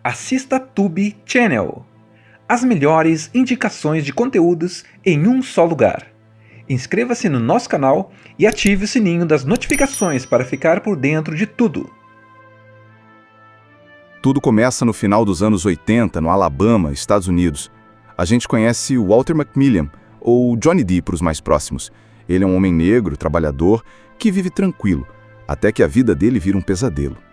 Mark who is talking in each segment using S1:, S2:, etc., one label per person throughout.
S1: assista Tube Channel. As melhores indicações de conteúdos em um só lugar. Inscreva-se no nosso canal e ative o sininho das notificações para ficar por dentro de tudo.
S2: Tudo começa no final dos anos 80, no Alabama, Estados Unidos. A gente conhece o Walter McMillian, ou Johnny D para os mais próximos. Ele é um homem negro, trabalhador, que vive tranquilo, até que a vida dele vira um pesadelo.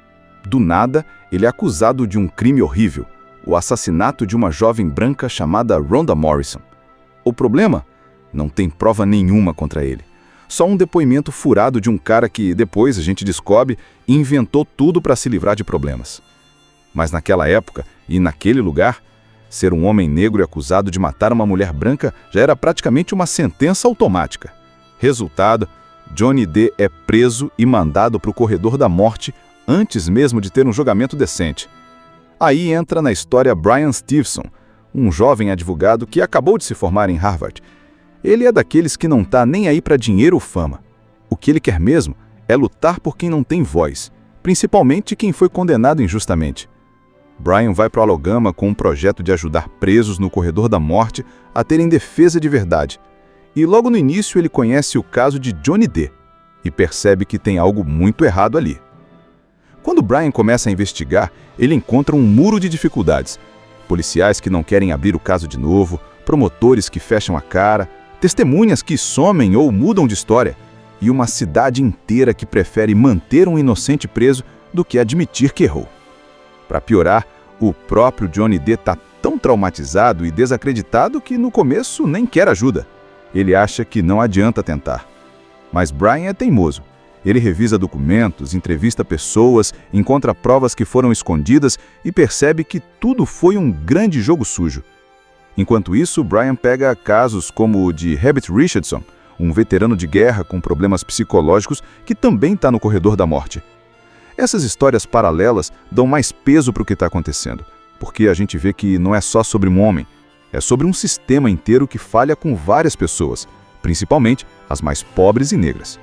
S2: Do nada, ele é acusado de um crime horrível, o assassinato de uma jovem branca chamada Rhonda Morrison. O problema? Não tem prova nenhuma contra ele. Só um depoimento furado de um cara que, depois, a gente descobre, inventou tudo para se livrar de problemas. Mas naquela época, e naquele lugar, ser um homem negro e acusado de matar uma mulher branca já era praticamente uma sentença automática. Resultado, Johnny D é preso e mandado para o corredor da morte antes mesmo de ter um julgamento decente. Aí entra na história Bryan Stevenson, um jovem advogado que acabou de se formar em Harvard. Ele é daqueles que não tá nem aí para dinheiro ou fama. O que ele quer mesmo é lutar por quem não tem voz, principalmente quem foi condenado injustamente. Bryan vai para o Alabama com um projeto de ajudar presos no corredor da morte a terem defesa de verdade. E logo no início ele conhece o caso de Johnny D e percebe que tem algo muito errado ali. Quando Bryan começa a investigar, ele encontra um muro de dificuldades. Policiais que não querem abrir o caso de novo, promotores que fecham a cara, testemunhas que somem ou mudam de história, e uma cidade inteira que prefere manter um inocente preso do que admitir que errou. Para piorar, o próprio Johnny D está tão traumatizado e desacreditado que no começo nem quer ajuda. Ele acha que não adianta tentar. Mas Bryan é teimoso. Ele revisa documentos, entrevista pessoas, encontra provas que foram escondidas e percebe que tudo foi um grande jogo sujo. Enquanto isso, Bryan pega casos como o de Herbert Richardson, um veterano de guerra com problemas psicológicos que também está no corredor da morte. Essas histórias paralelas dão mais peso para o que está acontecendo, porque a gente vê que não é só sobre um homem, é sobre um sistema inteiro que falha com várias pessoas, principalmente as mais pobres e negras.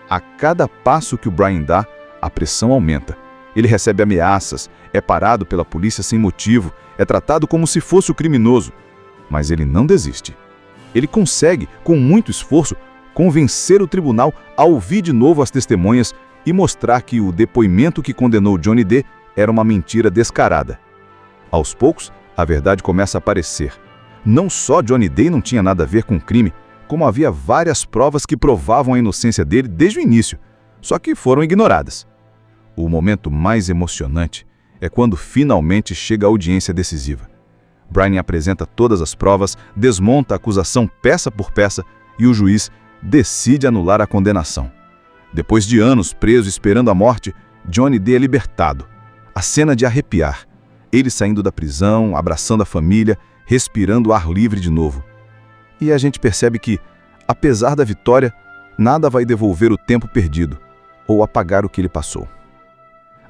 S2: A cada passo que o Bryan dá, a pressão aumenta. Ele recebe ameaças, é parado pela polícia sem motivo, é tratado como se fosse o criminoso. Mas ele não desiste. Ele consegue, com muito esforço, convencer o tribunal a ouvir de novo as testemunhas e mostrar que o depoimento que condenou Johnny D era uma mentira descarada. Aos poucos, a verdade começa a aparecer. Não só Johnny D não tinha nada a ver com o crime, como havia várias provas que provavam a inocência dele desde o início, só que foram ignoradas. O momento mais emocionante é quando finalmente chega a audiência decisiva. Bryan apresenta todas as provas, desmonta a acusação peça por peça e o juiz decide anular a condenação. Depois de anos preso esperando a morte, Johnny D é libertado. A cena de arrepiar. Ele saindo da prisão, abraçando a família, respirando ar livre de novo. E a gente percebe que, apesar da vitória, nada vai devolver o tempo perdido ou apagar o que ele passou.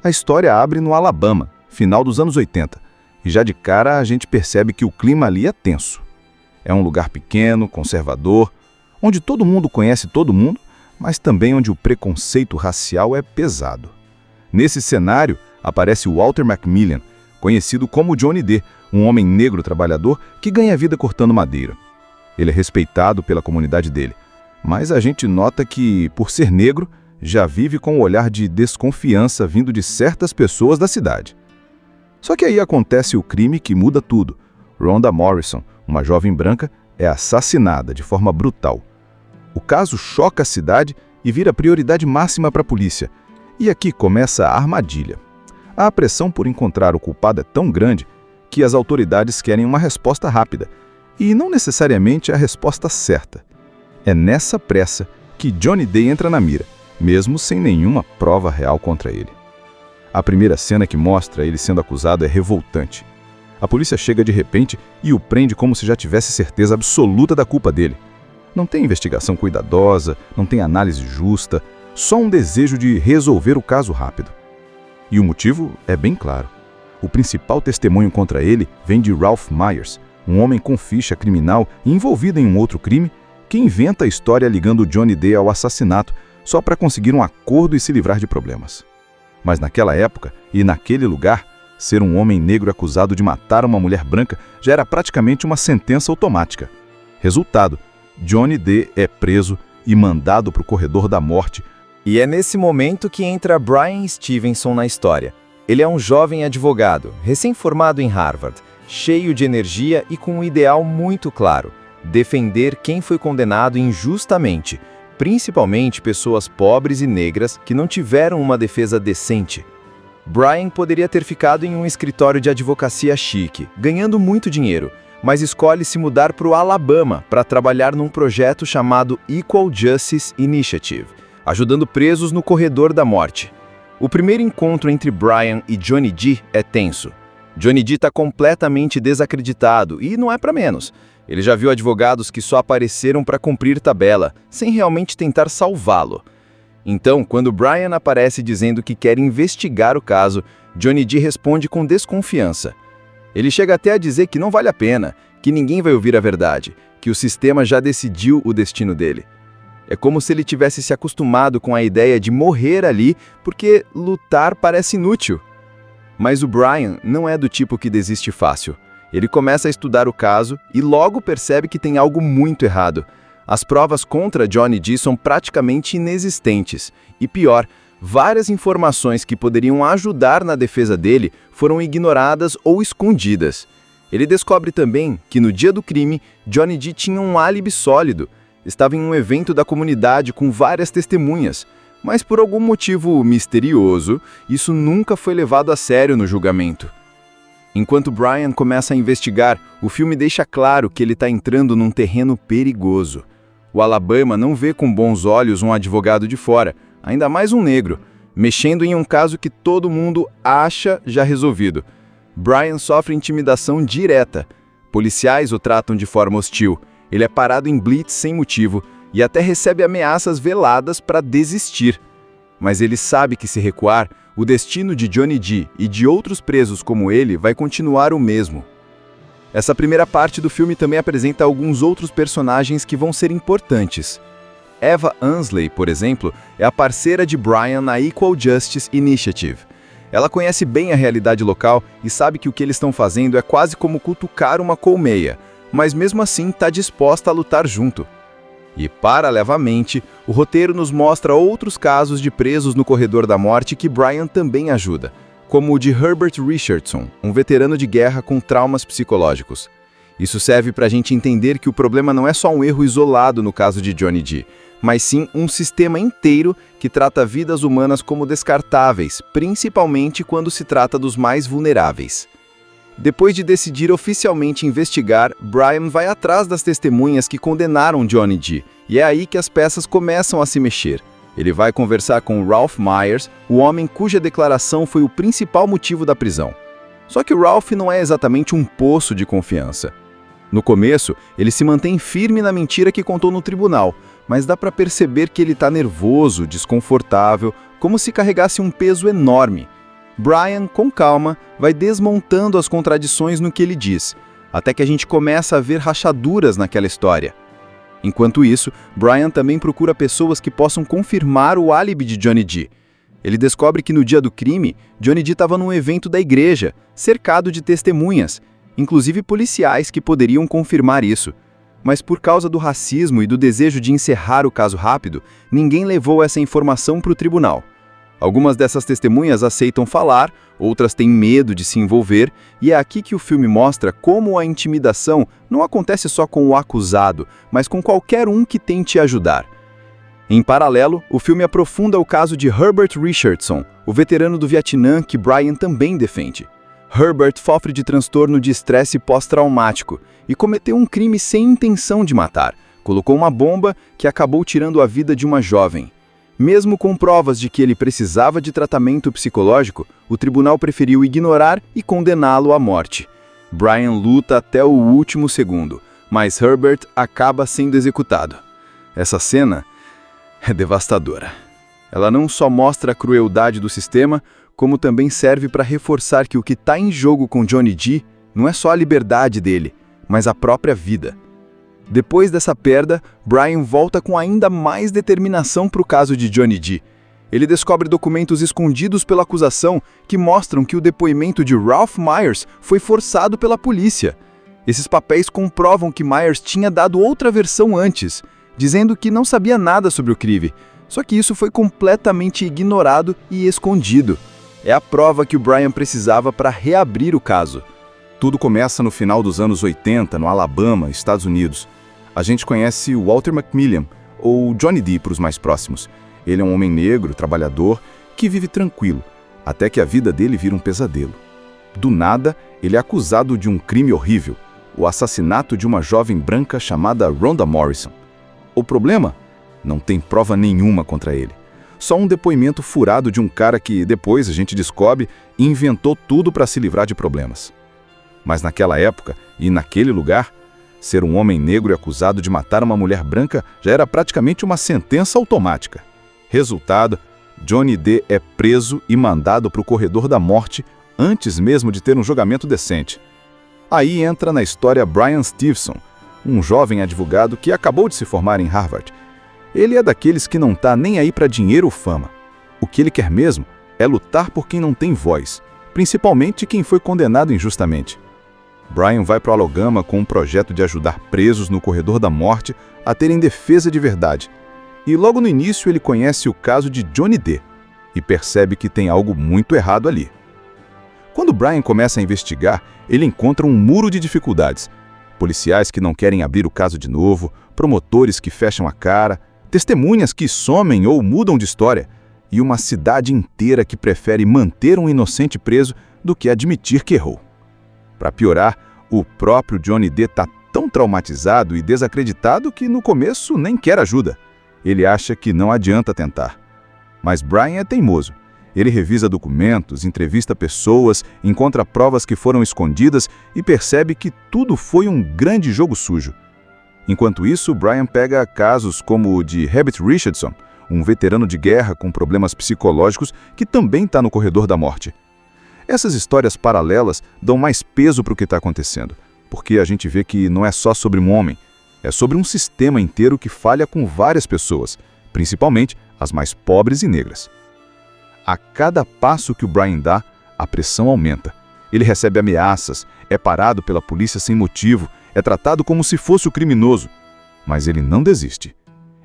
S2: A história abre no Alabama, final dos anos 80, e já de cara a gente percebe que o clima ali é tenso. É um lugar pequeno, conservador, onde todo mundo conhece todo mundo, mas também onde o preconceito racial é pesado. Nesse cenário aparece Walter McMillian, conhecido como Johnny D, um homem negro trabalhador que ganha vida cortando madeira. Ele é respeitado pela comunidade dele, mas a gente nota que, por ser negro, já vive com um olhar de desconfiança vindo de certas pessoas da cidade. Só que aí acontece o crime que muda tudo. Rhonda Morrison, uma jovem branca, é assassinada de forma brutal. O caso choca a cidade e vira prioridade máxima para a polícia. E aqui começa a armadilha. A pressão por encontrar o culpado é tão grande que as autoridades querem uma resposta rápida, e não necessariamente a resposta certa. É nessa pressa que Johnny D entra na mira, mesmo sem nenhuma prova real contra ele. A primeira cena que mostra ele sendo acusado é revoltante. A polícia chega de repente e o prende como se já tivesse certeza absoluta da culpa dele. Não tem investigação cuidadosa, não tem análise justa, só um desejo de resolver o caso rápido. E o motivo é bem claro. O principal testemunho contra ele vem de Ralph Myers, um homem com ficha criminal envolvido em um outro crime, que inventa a história ligando Johnny D ao assassinato só para conseguir um acordo e se livrar de problemas. Mas naquela época e naquele lugar, Ser um homem negro acusado de matar uma mulher branca já era praticamente uma sentença automática. Resultado, Johnny D. é preso e mandado para o corredor da morte.
S3: E é nesse momento que entra Bryan Stevenson na história. Ele é um jovem advogado, recém-formado em Harvard, cheio de energia e com um ideal muito claro: defender quem foi condenado injustamente, principalmente pessoas pobres e negras que não tiveram uma defesa decente. Bryan poderia ter ficado em um escritório de advocacia chique, ganhando muito dinheiro, mas escolhe se mudar para o Alabama para trabalhar num projeto chamado Equal Justice Initiative, ajudando presos no corredor da morte. O primeiro encontro entre Bryan e Johnny D. é tenso. Johnny D. está completamente desacreditado e não é para menos. Ele já viu advogados que só apareceram para cumprir tabela, sem realmente tentar salvá-lo. Então, quando Bryan aparece dizendo que quer investigar o caso, Johnny D. responde com desconfiança. Ele chega até a dizer que não vale a pena, que ninguém vai ouvir a verdade, que o sistema já decidiu o destino dele. É como se ele tivesse se acostumado com a ideia de morrer ali porque lutar parece inútil. Mas o Bryan não é do tipo que desiste fácil. Ele começa a estudar o caso e logo percebe que tem algo muito errado. As provas contra Johnny D. são praticamente inexistentes. E pior, várias informações que poderiam ajudar na defesa dele foram ignoradas ou escondidas. Ele descobre também que no dia do crime, Johnny D. tinha um álibi sólido. Estava em um evento da comunidade com várias testemunhas, mas por algum motivo misterioso, isso nunca foi levado a sério no julgamento. Enquanto Bryan começa a investigar, o filme deixa claro que ele está entrando num terreno perigoso. O Alabama não vê com bons olhos um advogado de fora, ainda mais um negro, mexendo em um caso que todo mundo acha já resolvido. Bryan sofre intimidação direta. Policiais o tratam de forma hostil. Ele é parado em blitz sem motivo e até recebe ameaças veladas para desistir. Mas ele sabe que se recuar, o destino de Johnny D. e de outros presos como ele vai continuar o mesmo. Essa primeira parte do filme também apresenta alguns outros personagens que vão ser importantes. Eva Ansley, por exemplo, é a parceira de Bryan na Equal Justice Initiative. Ela conhece bem a realidade local e sabe que o que eles estão fazendo é quase como cutucar uma colmeia, mas mesmo assim está disposta a lutar junto. E, paralelamente, o roteiro nos mostra outros casos de presos no corredor da morte que Bryan também ajuda, como o de Herbert Richardson, um veterano de guerra com traumas psicológicos. Isso serve para a gente entender que o problema não é só um erro isolado no caso de Johnny D., mas sim um sistema inteiro que trata vidas humanas como descartáveis, principalmente quando se trata dos mais vulneráveis. Depois de decidir oficialmente investigar, Bryan vai atrás das testemunhas que condenaram Johnny D., e é aí que as peças começam a se mexer. Ele vai conversar com Ralph Myers, o homem cuja declaração foi o principal motivo da prisão. Só que Ralph não é exatamente um poço de confiança. No começo, ele se mantém firme na mentira que contou no tribunal, mas dá para perceber que ele está nervoso, desconfortável, como se carregasse um peso enorme. Bryan, com calma, vai desmontando as contradições no que ele diz, até que a gente começa a ver rachaduras naquela história. Enquanto isso, Bryan também procura pessoas que possam confirmar o álibi de Johnny D. Ele descobre que no dia do crime, Johnny D estava num evento da igreja, cercado de testemunhas, inclusive policiais que poderiam confirmar isso. Mas por causa do racismo e do desejo de encerrar o caso rápido, ninguém levou essa informação para o tribunal. Algumas dessas testemunhas aceitam falar, outras têm medo de se envolver, e é aqui que o filme mostra como a intimidação não acontece só com o acusado, mas com qualquer um que tente ajudar. Em paralelo, o filme aprofunda o caso de Herbert Richardson, o veterano do Vietnã que Bryan também defende. Herbert sofre de transtorno de estresse pós-traumático e cometeu um crime sem intenção de matar. Colocou uma bomba que acabou tirando a vida de uma jovem. Mesmo com provas de que ele precisava de tratamento psicológico, o tribunal preferiu ignorar e condená-lo à morte. Bryan luta até o último segundo, mas Herbert acaba sendo executado. Essa cena é devastadora. Ela não só mostra a crueldade do sistema, como também serve para reforçar que o que está em jogo com Johnny D. não é só a liberdade dele, mas a própria vida. Depois dessa perda, Bryan volta com ainda mais determinação para o caso de Johnny D.
S2: Ele descobre documentos escondidos pela acusação que mostram que o depoimento de Ralph Myers foi forçado pela polícia. Esses papéis comprovam que Myers tinha dado outra versão antes, dizendo que não sabia nada sobre o crime. Só que isso foi completamente ignorado e escondido. É a prova que o Brian precisava para reabrir o caso. Tudo começa no final dos anos 80, no Alabama, Estados Unidos. A gente conhece o Walter McMillian, ou Johnny D para os mais próximos. Ele é um homem negro, trabalhador, que vive tranquilo, até que a vida dele vira um pesadelo. Do nada, ele é acusado de um crime horrível, o assassinato de uma jovem branca chamada Rhonda Morrison. O problema? Não tem prova nenhuma contra ele. Só um depoimento furado de um cara que, depois, a gente descobre, inventou tudo para se livrar de problemas. Mas naquela época, e naquele lugar, ser um homem negro e acusado de matar uma mulher branca já era praticamente uma sentença automática. Resultado, Johnny D é preso e mandado para o corredor da morte antes mesmo de ter um julgamento decente. Aí entra na história Bryan Stevenson, um jovem advogado que acabou de se formar em Harvard. Ele é daqueles que não tá nem aí para dinheiro ou fama. O que ele quer mesmo é lutar por quem não tem voz, principalmente quem foi condenado injustamente. Brian vai para o Alabama com um projeto de ajudar presos no corredor da morte a terem defesa de verdade. E logo no início ele conhece o caso de Johnny D e percebe que tem algo muito errado ali. Quando Brian começa a investigar, ele encontra um muro de dificuldades. Policiais que não querem abrir o caso de novo, promotores que fecham a cara, testemunhas que somem ou mudam de história, e uma cidade inteira que prefere manter um inocente preso do que admitir que errou. Para piorar, o próprio Johnny D está tão traumatizado e desacreditado que no começo nem quer ajuda. Ele acha que não adianta tentar. Mas Brian é teimoso. Ele revisa documentos, entrevista pessoas, encontra provas que foram escondidas e percebe que tudo foi um grande jogo sujo. Enquanto isso, Brian pega casos como o de Herbert Richardson, um veterano de guerra com problemas psicológicos que também está no corredor da morte. Essas histórias paralelas dão mais peso para o que está acontecendo, porque a gente vê que não é só sobre um homem, é sobre um sistema inteiro que falha com várias pessoas, principalmente as mais pobres e negras. A cada passo que o Brian dá, a pressão aumenta. Ele recebe ameaças, é parado pela polícia sem motivo, é tratado como se fosse o criminoso. Mas ele não desiste.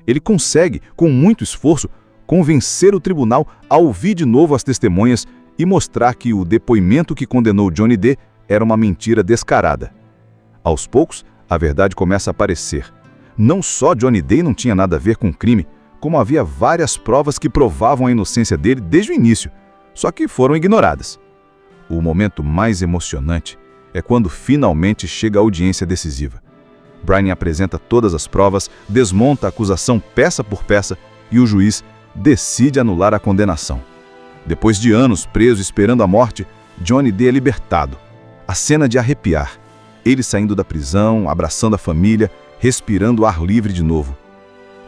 S2: Ele consegue, com muito esforço, convencer o tribunal a ouvir de novo as testemunhas e mostrar que o depoimento que condenou Johnny D era uma mentira descarada. Aos poucos, a verdade começa a aparecer. Não só Johnny D não tinha nada a ver com o crime, como havia várias provas que provavam a inocência dele desde o início, só que foram ignoradas. O momento mais emocionante é quando finalmente chega a audiência decisiva. Brian apresenta todas as provas, desmonta a acusação peça por peça e o juiz decide anular a condenação. Depois de anos preso esperando a morte, Johnny D é libertado. A cena de arrepiar. Ele saindo da prisão, abraçando a família, respirando ar livre de novo.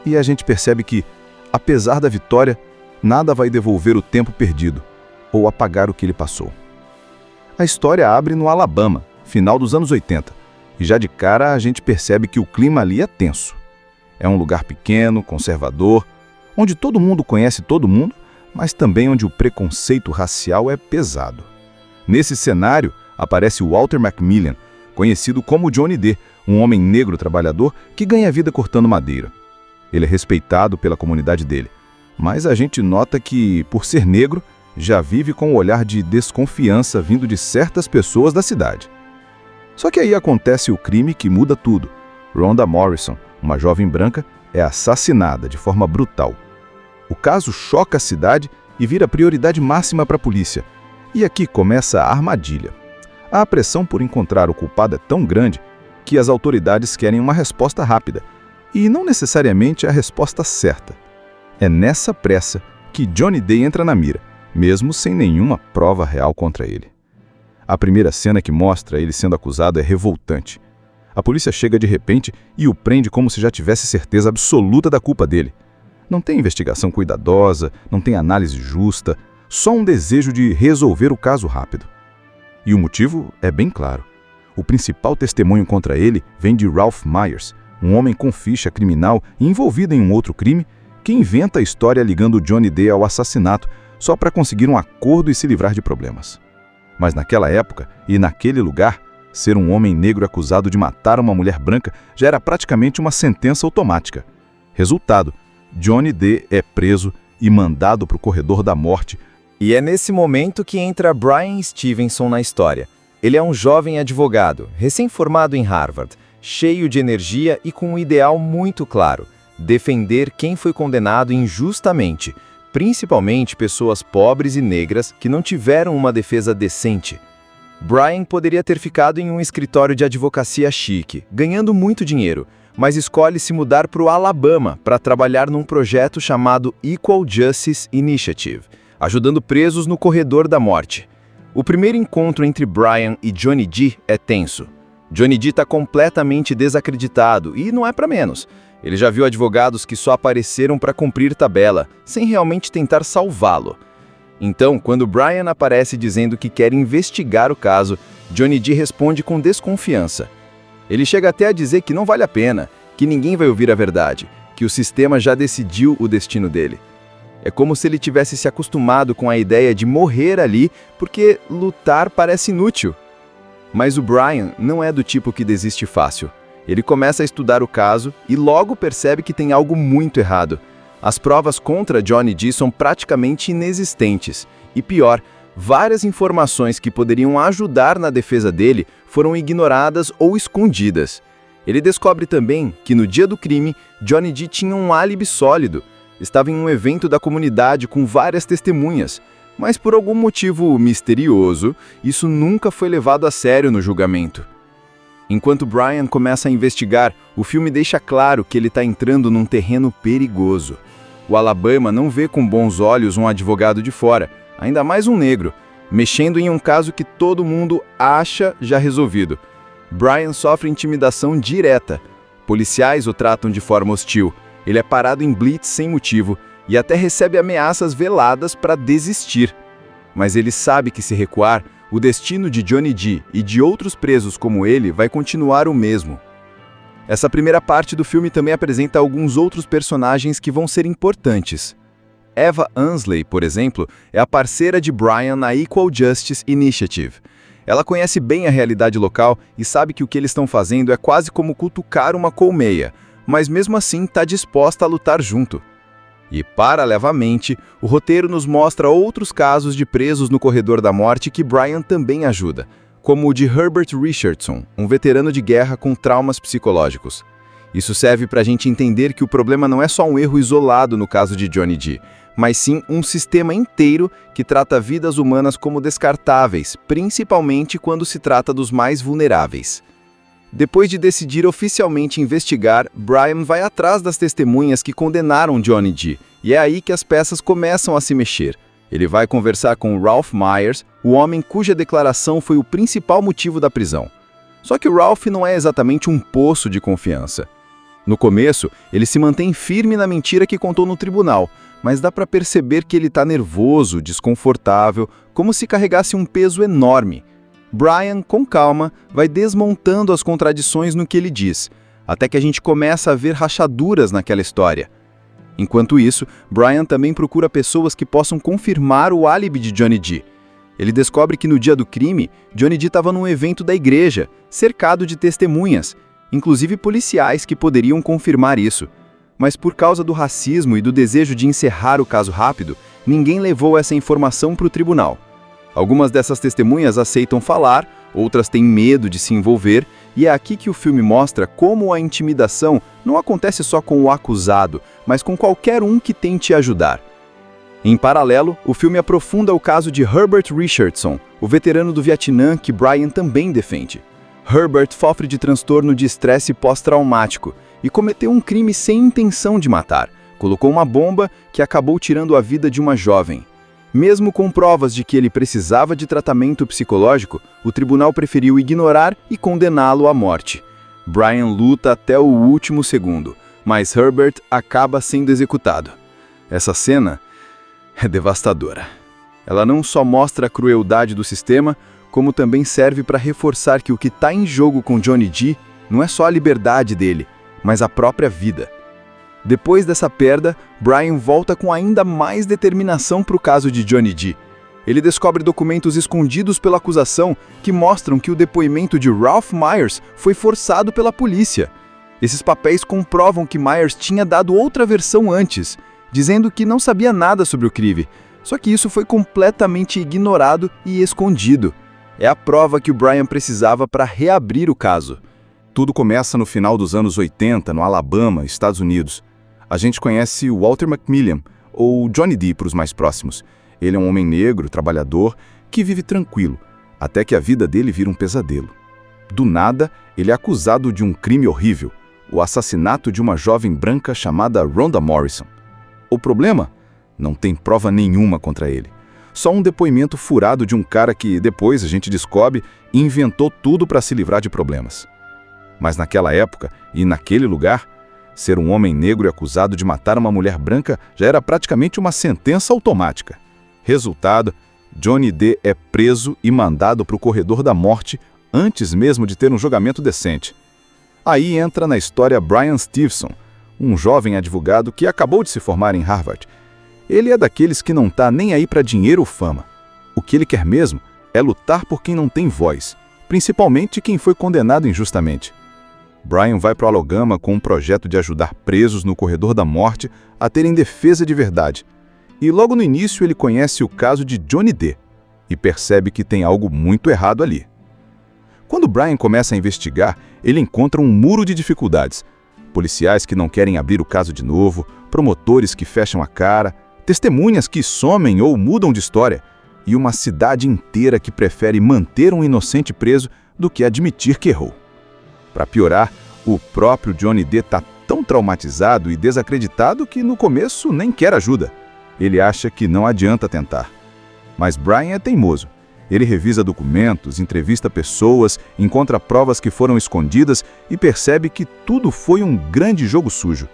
S2: E a gente percebe que, apesar da vitória, nada vai devolver o tempo perdido ou apagar o que ele passou. A história abre no Alabama, final dos anos 80, e já de cara a gente percebe que o clima ali é tenso. É um lugar pequeno, conservador, onde todo mundo conhece todo mundo, mas também onde o preconceito racial é pesado. Nesse cenário aparece o Walter McMillian, conhecido como Johnny D, um homem negro trabalhador que ganha vida cortando madeira. Ele é respeitado pela comunidade dele, mas a gente nota que, por ser negro, já vive com um olhar de desconfiança vindo de certas pessoas da cidade. Só que aí acontece o crime que muda tudo. Rhonda Morrison, uma jovem branca, é assassinada de forma brutal. O caso choca a cidade e vira prioridade máxima para a polícia. E aqui começa a armadilha. A pressão por encontrar o culpado é tão grande que as autoridades querem uma resposta rápida, e não necessariamente a resposta certa. É nessa pressa que Johnny D entra na mira, mesmo sem nenhuma prova real contra ele. A primeira cena que mostra ele sendo acusado é revoltante. A polícia chega de repente e o prende como se já tivesse certeza absoluta da culpa dele. Não tem investigação cuidadosa, não tem análise justa, só um desejo de resolver o caso rápido. E o motivo é bem claro. O principal testemunho contra ele vem de Ralph Myers, um homem com ficha criminal envolvido em um outro crime que inventa a história ligando Johnny D ao assassinato só para conseguir um acordo e se livrar de problemas. Mas naquela época e naquele lugar, ser um homem negro acusado de matar uma mulher branca já era praticamente uma sentença automática. Resultado, Johnny D é preso e mandado para o corredor da morte.
S3: E é nesse momento que entra Bryan Stevenson na história. Ele é um jovem advogado, recém-formado em Harvard, cheio de energia e com um ideal muito claro: defender quem foi condenado injustamente, principalmente pessoas pobres e negras que não tiveram uma defesa decente. Bryan poderia ter ficado em um escritório de advocacia chique, ganhando muito dinheiro, mas escolhe se mudar para o Alabama para trabalhar num projeto chamado Equal Justice Initiative, ajudando presos no corredor da morte. O primeiro encontro entre Bryan e Johnny D é tenso. Johnny D está completamente desacreditado e não é para menos. Ele já viu advogados que só apareceram para cumprir tabela, sem realmente tentar salvá-lo. Então, quando Bryan aparece dizendo que quer investigar o caso, Johnny D responde com desconfiança. Ele chega até a dizer que não vale a pena, que ninguém vai ouvir a verdade, que o sistema já decidiu o destino dele. É como se ele tivesse se acostumado com a ideia de morrer ali porque lutar parece inútil. Mas o Bryan não é do tipo que desiste fácil. Ele começa a estudar o caso e logo percebe que tem algo muito errado. As provas contra Johnny D são praticamente inexistentes. E pior, várias informações que poderiam ajudar na defesa dele foram ignoradas ou escondidas. Ele descobre também que no dia do crime, Johnny D tinha um álibi sólido. Estava em um evento da comunidade com várias testemunhas, mas por algum motivo misterioso, isso nunca foi levado a sério no julgamento. Enquanto Bryan começa a investigar, o filme deixa claro que ele está entrando num terreno perigoso. O Alabama não vê com bons olhos um advogado de fora, ainda mais um negro, mexendo em um caso que todo mundo acha já resolvido. Bryan sofre intimidação direta. Policiais o tratam de forma hostil. Ele é parado em blitz sem motivo e até recebe ameaças veladas para desistir. Mas ele sabe que se recuar, o destino de Johnny D e de outros presos como ele vai continuar o mesmo. Essa primeira parte do filme também apresenta alguns outros personagens que vão ser importantes. Eva Ansley, por exemplo, é a parceira de Bryan na Equal Justice Initiative. Ela conhece bem a realidade local e sabe que o que eles estão fazendo é quase como cutucar uma colmeia, mas mesmo assim está disposta a lutar junto. E, paralelamente, o roteiro nos mostra outros casos de presos no corredor da morte que Bryan também ajuda, como o de Herbert Richardson, um veterano de guerra com traumas psicológicos. Isso serve para a gente entender que o problema não é só um erro isolado no caso de Johnny D, mas sim um sistema inteiro que trata vidas humanas como descartáveis, principalmente quando se trata dos mais vulneráveis. Depois de decidir oficialmente investigar, Bryan vai atrás das testemunhas que condenaram Johnny D, e é aí que as peças começam a se mexer. Ele vai conversar com Ralph Myers, o homem cuja declaração foi o principal motivo da prisão. Só que o Ralph não é exatamente um poço de confiança. No começo, ele se mantém firme na mentira que contou no tribunal, mas dá para perceber que ele está nervoso, desconfortável, como se carregasse um peso enorme. Bryan, com calma, vai desmontando as contradições no que ele diz, até que a gente começa a ver rachaduras naquela história. Enquanto isso, Bryan também procura pessoas que possam confirmar o álibi de Johnny D. Ele descobre que no dia do crime, Johnny D estava num evento da igreja, cercado de testemunhas, inclusive policiais que poderiam confirmar isso. Mas por causa do racismo e do desejo de encerrar o caso rápido, ninguém levou essa informação para o tribunal. Algumas dessas testemunhas aceitam falar, outras têm medo de se envolver, e é aqui que o filme mostra como a intimidação não acontece só com o acusado, mas com qualquer um que tente ajudar. Em paralelo, o filme aprofunda o caso de Herbert Richardson, o veterano do Vietnã que Bryan também defende. Herbert sofre de transtorno de estresse pós-traumático e cometeu um crime sem intenção de matar. Colocou uma bomba que acabou tirando a vida de uma jovem. Mesmo com provas de que ele precisava de tratamento psicológico, o tribunal preferiu ignorar e condená-lo à morte. Bryan luta até o último segundo, mas Herbert acaba sendo executado. Essa cena é devastadora. Ela não só mostra a crueldade do sistema, como também serve para reforçar que o que está em jogo com Johnny D não é só a liberdade dele, mas a própria vida. Depois dessa perda, Brian volta com ainda mais determinação para o caso de Johnny D. Ele descobre documentos escondidos pela acusação que mostram que o depoimento de Ralph Myers foi forçado pela polícia. Esses papéis comprovam que Myers tinha dado outra versão antes, dizendo que não sabia nada sobre o crime, só que isso foi completamente ignorado e escondido. É a prova que o Brian precisava para reabrir o caso.
S2: Tudo começa no final dos anos 80, no Alabama, Estados Unidos. A gente conhece o Walter McMillian, ou Johnny D para os mais próximos. Ele é um homem negro, trabalhador, que vive tranquilo, até que a vida dele vira um pesadelo. Do nada, ele é acusado de um crime horrível, o assassinato de uma jovem branca chamada Rhonda Morrison. O problema? Não tem prova nenhuma contra ele. Só um depoimento furado de um cara que, depois, a gente descobre, inventou tudo para se livrar de problemas. Mas naquela época e naquele lugar, ser um homem negro e acusado de matar uma mulher branca já era praticamente uma sentença automática. Resultado, Johnny D é preso e mandado para o corredor da morte antes mesmo de ter um julgamento decente. Aí entra na história Bryan Stevenson, um jovem advogado que acabou de se formar em Harvard. Ele é daqueles que não tá nem aí para dinheiro ou fama. O que ele quer mesmo é lutar por quem não tem voz, principalmente quem foi condenado injustamente. Brian vai para o Alabama com um projeto de ajudar presos no corredor da morte a terem defesa de verdade. E logo no início ele conhece o caso de Johnny D e percebe que tem algo muito errado ali. Quando Brian começa a investigar, ele encontra um muro de dificuldades. Policiais que não querem abrir o caso de novo, promotores que fecham a cara, testemunhas que somem ou mudam de história, e uma cidade inteira que prefere manter um inocente preso do que admitir que errou. Para piorar, o próprio Johnny D está tão traumatizado e desacreditado que no começo nem quer ajuda. Ele acha que não adianta tentar. Mas Brian é teimoso. Ele revisa documentos, entrevista pessoas, encontra provas que foram escondidas e percebe que tudo foi um grande jogo sujo.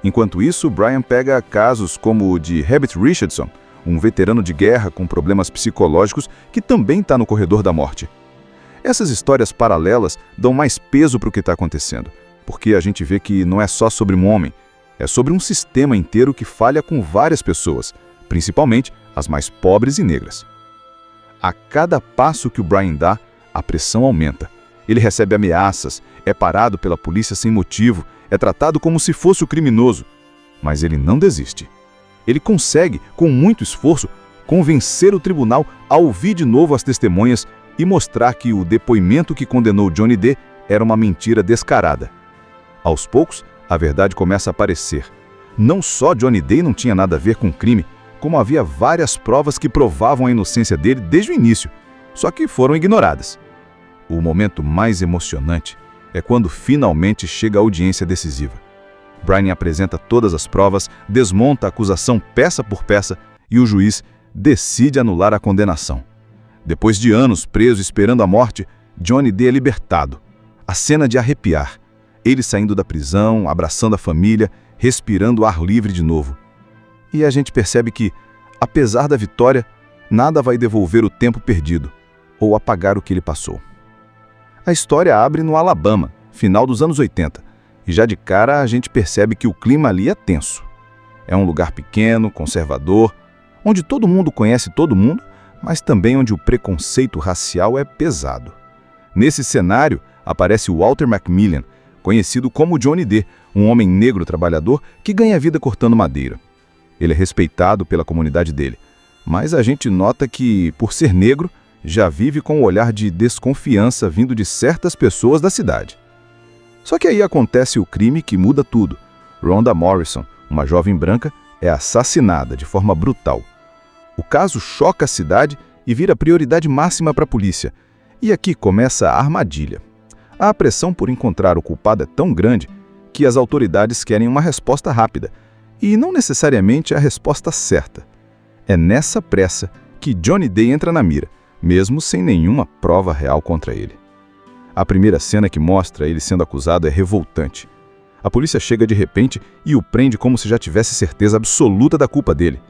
S2: Enquanto isso, Brian pega casos como o de Herbert Richardson, um veterano de guerra com problemas psicológicos que também está no corredor da morte. Essas histórias paralelas dão mais peso para o que está acontecendo, porque a gente vê que não é só sobre um homem, é sobre um sistema inteiro que falha com várias pessoas, principalmente as mais pobres e negras. A cada passo que o Brian dá, a pressão aumenta. Ele recebe ameaças, é parado pela polícia sem motivo, é tratado como se fosse o criminoso. Mas ele não desiste. Ele consegue, com muito esforço, convencer o tribunal a ouvir de novo as testemunhas e mostrar que o depoimento que condenou Johnny D era uma mentira descarada. Aos poucos, a verdade começa a aparecer. Não só Johnny D não tinha nada a ver com o crime, como havia várias provas que provavam a inocência dele desde o início, só que foram ignoradas. O momento mais emocionante é quando finalmente chega a audiência decisiva. Brian apresenta todas as provas, desmonta a acusação peça por peça e o juiz decide anular a condenação. Depois de anos preso esperando a morte, Johnny D é libertado. A cena de arrepiar. Ele saindo da prisão, abraçando a família, respirando ar livre de novo. E a gente percebe que, apesar da vitória, nada vai devolver o tempo perdido ou apagar o que ele passou. A história abre no Alabama, final dos anos 80, e já de cara a gente percebe que o clima ali é tenso. É um lugar pequeno, conservador, onde todo mundo conhece todo mundo, mas também onde o preconceito racial é pesado. Nesse cenário aparece Walter McMillian, conhecido como Johnny D, um homem negro trabalhador que ganha vida cortando madeira. Ele é respeitado pela comunidade dele, mas a gente nota que, por ser negro, já vive com um olhar de desconfiança vindo de certas pessoas da cidade. Só que aí acontece o crime que muda tudo. Rhonda Morrison, uma jovem branca, é assassinada de forma brutal. O caso choca a cidade e vira prioridade máxima para a polícia. E aqui começa a armadilha. A pressão por encontrar o culpado é tão grande que as autoridades querem uma resposta rápida, e não necessariamente a resposta certa. É nessa pressa que Johnny D entra na mira, mesmo sem nenhuma prova real contra ele. A primeira cena que mostra ele sendo acusado é revoltante. A polícia chega de repente e o prende como se já tivesse certeza absoluta da culpa dele.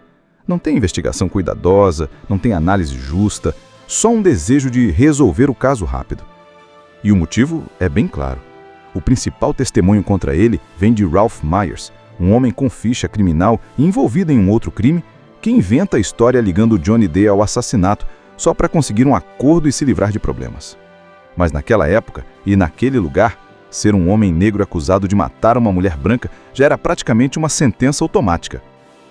S2: Não tem investigação cuidadosa, não tem análise justa, só um desejo de resolver o caso rápido. E o motivo é bem claro. O principal testemunho contra ele vem de Ralph Myers, um homem com ficha criminal e envolvido em um outro crime, que inventa a história ligando Johnny Dee ao assassinato só para conseguir um acordo e se livrar de problemas. Mas naquela época e naquele lugar, ser um homem negro acusado de matar uma mulher branca já era praticamente uma sentença automática.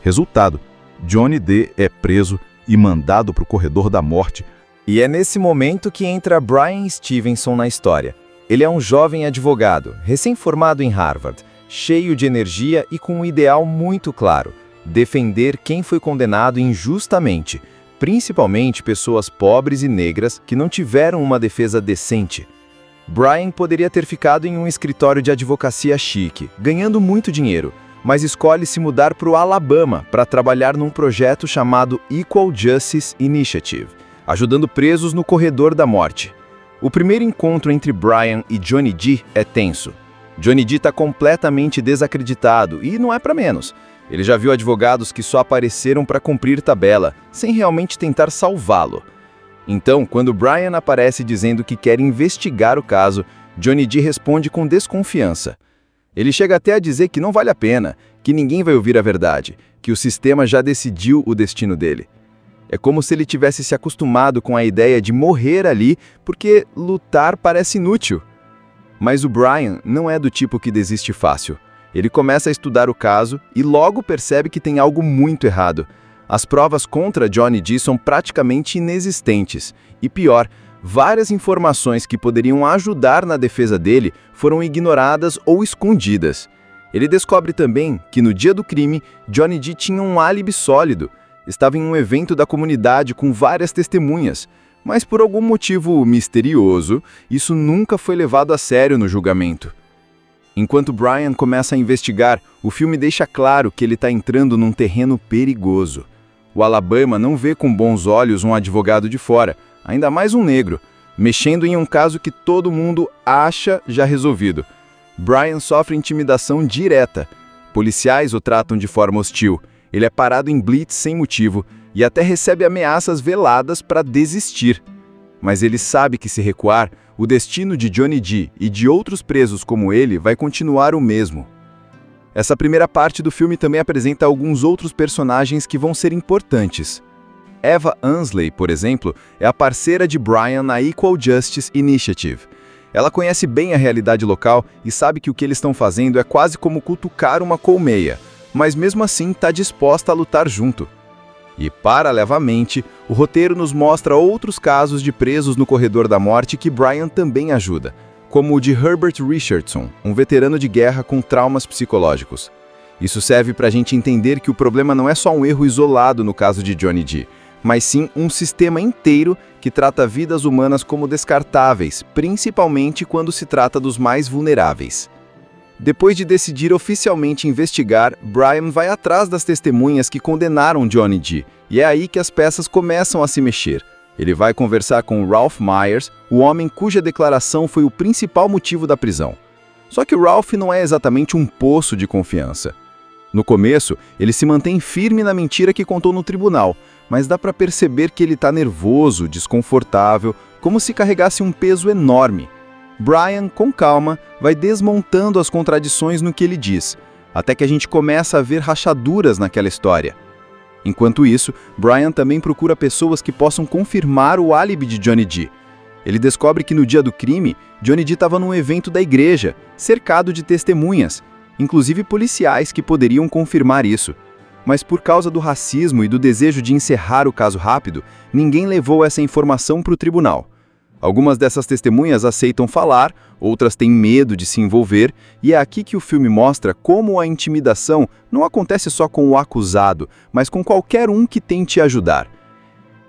S2: Resultado, Johnny Dee é preso e mandado para o corredor da morte.
S3: E é nesse momento que entra Bryan Stevenson na história. Ele é um jovem advogado, recém-formado em Harvard, cheio de energia e com um ideal muito claro: defender quem foi condenado injustamente, principalmente pessoas pobres e negras que não tiveram uma defesa decente. Bryan poderia ter ficado em um escritório de advocacia chique, ganhando muito dinheiro, mas escolhe se mudar para o Alabama para trabalhar num projeto chamado Equal Justice Initiative, ajudando presos no corredor da morte. O primeiro encontro entre Bryan e Johnny Dee é tenso. Johnny Dee está completamente desacreditado e não é para menos. Ele já viu advogados que só apareceram para cumprir tabela, sem realmente tentar salvá-lo. Então, quando Bryan aparece dizendo que quer investigar o caso, Johnny Dee responde com desconfiança. Ele chega até a dizer que não vale a pena, que ninguém vai ouvir a verdade, que o sistema já decidiu o destino dele. É como se ele tivesse se acostumado com a ideia de morrer ali porque lutar parece inútil. Mas o Bryan não é do tipo que desiste fácil. Ele começa a estudar o caso e logo percebe que tem algo muito errado. As provas contra Johnny Dee são praticamente inexistentes. E pior, várias informações que poderiam ajudar na defesa dele foram ignoradas ou escondidas. Ele descobre também que no dia do crime, Johnny Dee tinha um álibi sólido. Estava em um evento da comunidade com várias testemunhas, mas por algum motivo misterioso, isso nunca foi levado a sério no julgamento. Enquanto Bryan começa a investigar, o filme deixa claro que ele está entrando num terreno perigoso. O Alabama não vê com bons olhos um advogado de fora, ainda mais um negro, mexendo em um caso que todo mundo acha já resolvido. Bryan sofre intimidação direta. Policiais o tratam de forma hostil. Ele é parado em blitz sem motivo e até recebe ameaças veladas para desistir. Mas ele sabe que se recuar, o destino de Johnny Dee e de outros presos como ele vai continuar o mesmo. Essa primeira parte do filme também apresenta alguns outros personagens que vão ser importantes. Eva Ansley, por exemplo, é a parceira de Bryan na Equal Justice Initiative. Ela conhece bem a realidade local e sabe que o que eles estão fazendo é quase como cutucar uma colmeia, mas mesmo assim está disposta a lutar junto. E, paralelamente, o roteiro nos mostra outros casos de presos no corredor da morte que Bryan também ajuda, como o de Herbert Richardson, um veterano de guerra com traumas psicológicos. Isso serve para a gente entender que o problema não é só um erro isolado no caso de Johnny Dee, mas sim um sistema inteiro que trata vidas humanas como descartáveis, principalmente quando se trata dos mais vulneráveis. Depois de decidir oficialmente investigar, Bryan vai atrás das testemunhas que condenaram Johnny Dee, e é aí que as peças começam a se mexer. Ele vai conversar com Ralph Myers, o homem cuja declaração foi o principal motivo da prisão. Só que o Ralph não é exatamente um poço de confiança. No começo, ele se mantém firme na mentira que contou no tribunal, mas dá para perceber que ele está nervoso, desconfortável, como se carregasse um peso enorme. Bryan, com calma, vai desmontando as contradições no que ele diz, até que a gente começa a ver rachaduras naquela história. Enquanto isso, Bryan também procura pessoas que possam confirmar o álibi de Johnny Dee. Ele descobre que no dia do crime, Johnny Dee estava num evento da igreja, cercado de testemunhas, inclusive policiais que poderiam confirmar isso. Mas por causa do racismo e do desejo de encerrar o caso rápido, ninguém levou essa informação para o tribunal. Algumas dessas testemunhas aceitam falar, outras têm medo de se envolver, e é aqui que o filme mostra como a intimidação não acontece só com o acusado, mas com qualquer um que tente ajudar.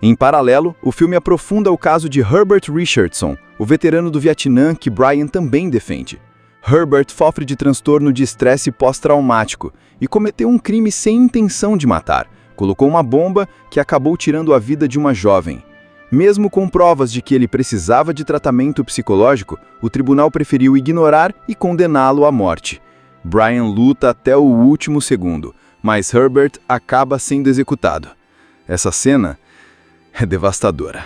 S3: Em paralelo, o filme aprofunda o caso de Herbert Richardson, o veterano do Vietnã que Bryan também defende. Herbert sofre de transtorno de estresse pós-traumático e cometeu um crime sem intenção de matar. Colocou uma bomba que acabou tirando a vida de uma jovem. Mesmo com provas de que ele precisava de tratamento psicológico, o tribunal preferiu ignorar e condená-lo à morte. Bryan luta até o último segundo, mas Herbert acaba sendo executado. Essa cena é devastadora.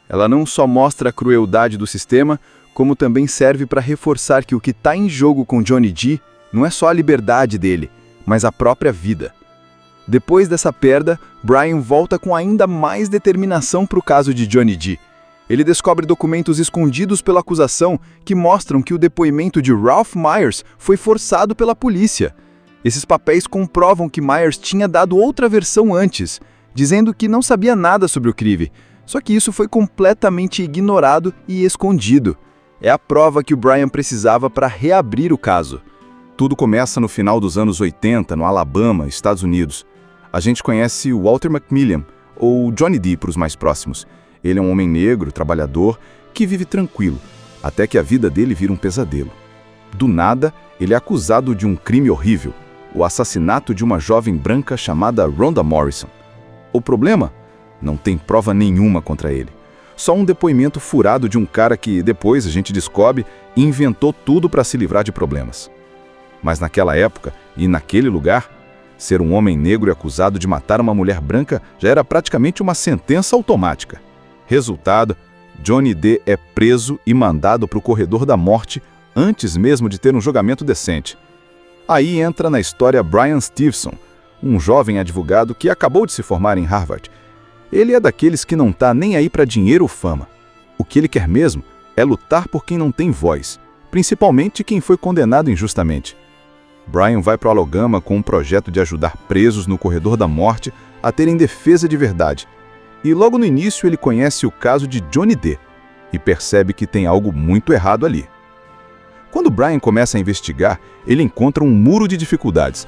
S3: Ela não só mostra a crueldade do sistema, como também serve para reforçar que o que está em jogo com Johnny Dee não é só a liberdade dele, mas a própria vida. Depois dessa perda, Brian volta com ainda mais determinação para o caso de Johnny D. Ele descobre documentos escondidos pela acusação que mostram que o depoimento de Ralph Myers foi forçado pela polícia. Esses papéis comprovam que Myers tinha dado outra versão antes, dizendo que não sabia nada sobre o crime. Só que isso foi completamente ignorado e escondido. É a prova que o Brian precisava para reabrir o caso.
S2: Tudo começa no final dos anos 80, no Alabama, Estados Unidos. A gente conhece o Walter McMillian, ou Johnny D para os mais próximos. Ele é um homem negro, trabalhador, que vive tranquilo, até que a vida dele vira um pesadelo. Do nada, ele é acusado de um crime horrível, o assassinato de uma jovem branca chamada Rhonda Morrison. O problema? Não tem prova nenhuma contra ele. Só um depoimento furado de um cara que, depois, a gente descobre, inventou tudo para se livrar de problemas. Mas naquela época, e naquele lugar, ser um homem negro e acusado de matar uma mulher branca já era praticamente uma sentença automática. Resultado, Johnny D é preso e mandado para o corredor da morte antes mesmo de ter um julgamento decente. Aí entra na história Brian Stevenson, um jovem advogado que acabou de se formar em Harvard. Ele é daqueles que não está nem aí para dinheiro ou fama. O que ele quer mesmo é lutar por quem não tem voz, principalmente quem foi condenado injustamente. Brian vai para o Alabama com um projeto de ajudar presos no corredor da morte a terem defesa de verdade. E logo no início ele conhece o caso de Johnny D e percebe que tem algo muito errado ali. Quando Brian começa a investigar, ele encontra um muro de dificuldades.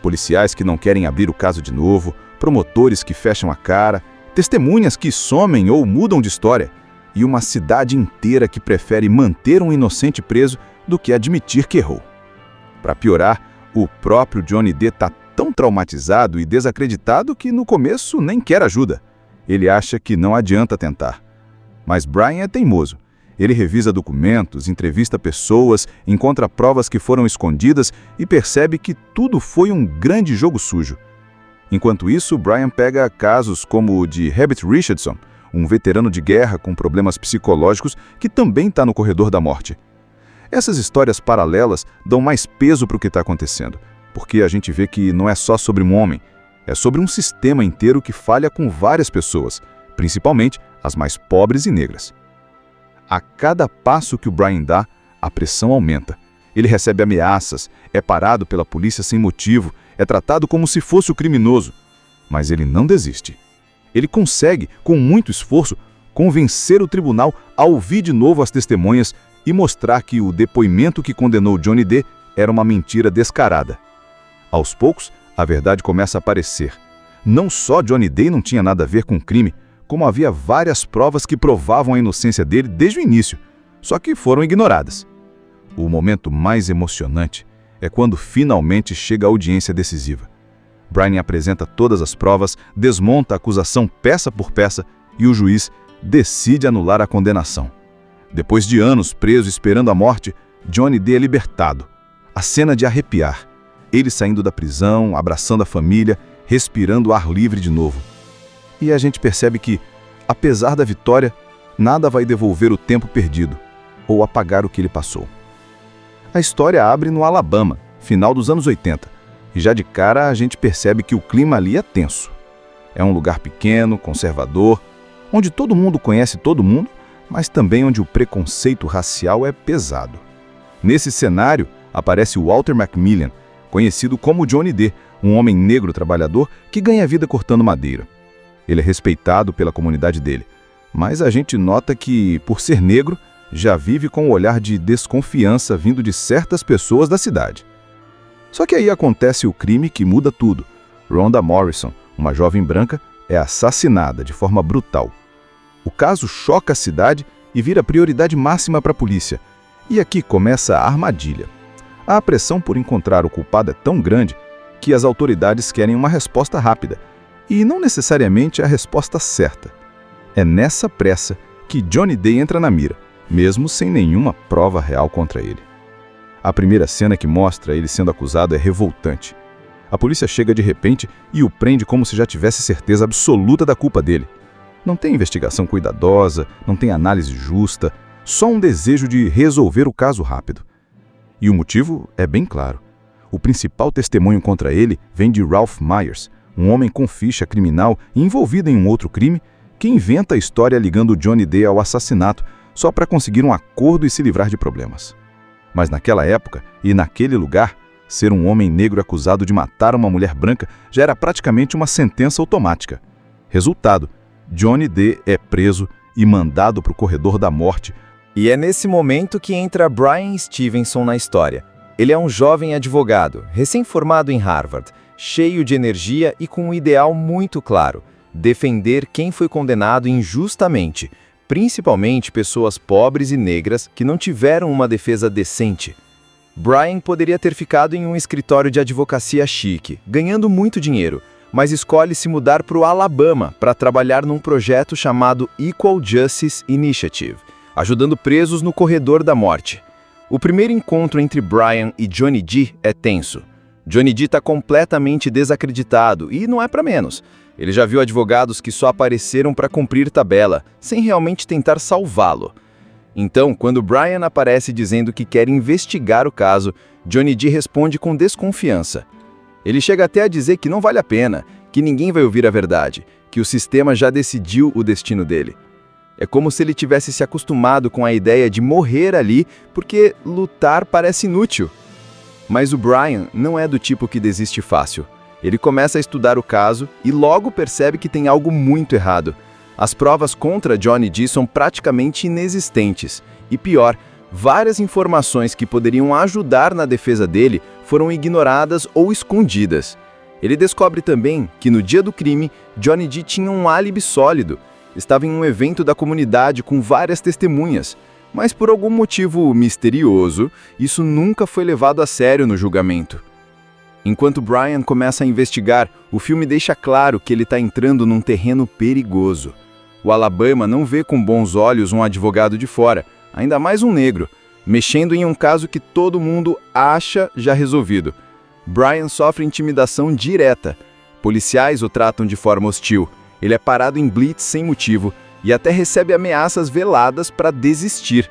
S2: Policiais que não querem abrir o caso de novo, promotores que fecham a cara, testemunhas que somem ou mudam de história, e uma cidade inteira que prefere manter um inocente preso do que admitir que errou. Para piorar, o próprio Johnny D está tão traumatizado e desacreditado que no começo nem quer ajuda. Ele acha que não adianta tentar. Mas Brian é teimoso. Ele revisa documentos, entrevista pessoas, encontra provas que foram escondidas e percebe que tudo foi um grande jogo sujo. Enquanto isso, Brian pega casos como o de Herbert Richardson, um veterano de guerra com problemas psicológicos que também está no corredor da morte. Essas histórias paralelas dão mais peso para o que está acontecendo, porque a gente vê que não é só sobre um homem, é sobre um sistema inteiro que falha com várias pessoas, principalmente as mais pobres e negras. A cada passo que o Brian dá, a pressão aumenta. Ele recebe ameaças, é parado pela polícia sem motivo, é tratado como se fosse o criminoso. Mas ele não desiste. Ele consegue, com muito esforço, convencer o tribunal a ouvir de novo as testemunhas e mostrar que o depoimento que condenou Johnny D era uma mentira descarada. Aos poucos, a verdade começa a aparecer. Não só Johnny D não tinha nada a ver com o crime, como havia várias provas que provavam a inocência dele desde o início, só que foram ignoradas. O momento mais emocionante é quando finalmente chega a audiência decisiva. Brian apresenta todas as provas, desmonta a acusação peça por peça e o juiz decide anular a condenação. Depois de anos preso esperando a morte, Johnny D é libertado. A cena de arrepiar. Ele saindo da prisão, abraçando a família, respirando ar livre de novo. E a gente percebe que, apesar da vitória, nada vai devolver o tempo perdido ou apagar o que ele passou. A história abre no Alabama, final dos anos 80, e já de cara a gente percebe que o clima ali é tenso. É um lugar pequeno, conservador, onde todo mundo conhece todo mundo, mas também onde o preconceito racial é pesado. Nesse cenário aparece Walter McMillian, conhecido como Johnny D, um homem negro trabalhador que ganha vida cortando madeira. Ele é respeitado pela comunidade dele, mas a gente nota que, por ser negro, já vive com um olhar de desconfiança vindo de certas pessoas da cidade. Só que aí acontece o crime que muda tudo. Rhonda Morrison, uma jovem branca, é assassinada de forma brutal. O caso choca a cidade e vira prioridade máxima para a polícia. E aqui começa a armadilha. A pressão por encontrar o culpado é tão grande que as autoridades querem uma resposta rápida, e não necessariamente a resposta certa. É nessa pressa que Johnny D entra na mira, mesmo sem nenhuma prova real contra ele. A primeira cena que mostra ele sendo acusado é revoltante. A polícia chega de repente e o prende como se já tivesse certeza absoluta da culpa dele. Não tem investigação cuidadosa, não tem análise justa, só um desejo de resolver o caso rápido. E o motivo é bem claro. O principal testemunho contra ele vem de Ralph Myers, um homem com ficha criminal e envolvido em um outro crime, que inventa a história ligando Johnny Dee ao assassinato só para conseguir um acordo e se livrar de problemas. Mas naquela época e naquele lugar, ser um homem negro acusado de matar uma mulher branca já era praticamente uma sentença automática. Resultado, Johnny Dee é preso e mandado para o corredor da morte.
S3: E é nesse momento que entra Bryan Stevenson na história. Ele é um jovem advogado, recém-formado em Harvard, cheio de energia e com um ideal muito claro: defender quem foi condenado injustamente, principalmente pessoas pobres e negras que não tiveram uma defesa decente. Bryan poderia ter ficado em um escritório de advocacia chique, ganhando muito dinheiro, mas escolhe se mudar para o Alabama para trabalhar num projeto chamado Equal Justice Initiative, ajudando presos no corredor da morte. O primeiro encontro entre Bryan e Johnny Dee é tenso. Johnny Dee está completamente desacreditado e não é para menos. Ele já viu advogados que só apareceram para cumprir tabela, sem realmente tentar salvá-lo. Então, quando Bryan aparece dizendo que quer investigar o caso, Johnny Dee responde com desconfiança. Ele chega até a dizer que não vale a pena, que ninguém vai ouvir a verdade, que o sistema já decidiu o destino dele. É como se ele tivesse se acostumado com a ideia de morrer ali porque lutar parece inútil. Mas o Bryan não é do tipo que desiste fácil. Ele começa a estudar o caso e logo percebe que tem algo muito errado. As provas contra Johnny Dee são praticamente inexistentes. E pior, várias informações que poderiam ajudar na defesa dele foram ignoradas ou escondidas. Ele descobre também que no dia do crime, Johnny Dee tinha um álibi sólido. Estava em um evento da comunidade com várias testemunhas, mas por algum motivo misterioso, isso nunca foi levado a sério no julgamento. Enquanto Bryan começa a investigar, o filme deixa claro que ele está entrando num terreno perigoso. O Alabama não vê com bons olhos um advogado de fora, ainda mais um negro, mexendo em um caso que todo mundo acha já resolvido. Bryan sofre intimidação direta. Policiais o tratam de forma hostil. Ele é parado em blitz sem motivo e até recebe ameaças veladas para desistir.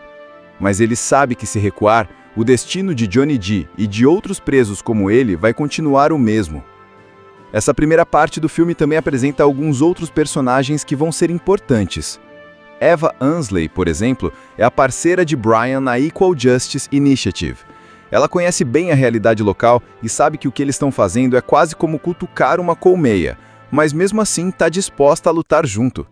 S3: Mas ele sabe que se recuar, o destino de Johnny Dee e de outros presos como ele vai continuar o mesmo. Essa primeira parte do filme também apresenta alguns outros personagens que vão ser importantes. Eva Ansley, por exemplo, é a parceira de Bryan na Equal Justice Initiative. Ela conhece bem a realidade local e sabe que o que eles estão fazendo é quase como cutucar uma colmeia, mas mesmo assim está disposta a lutar junto.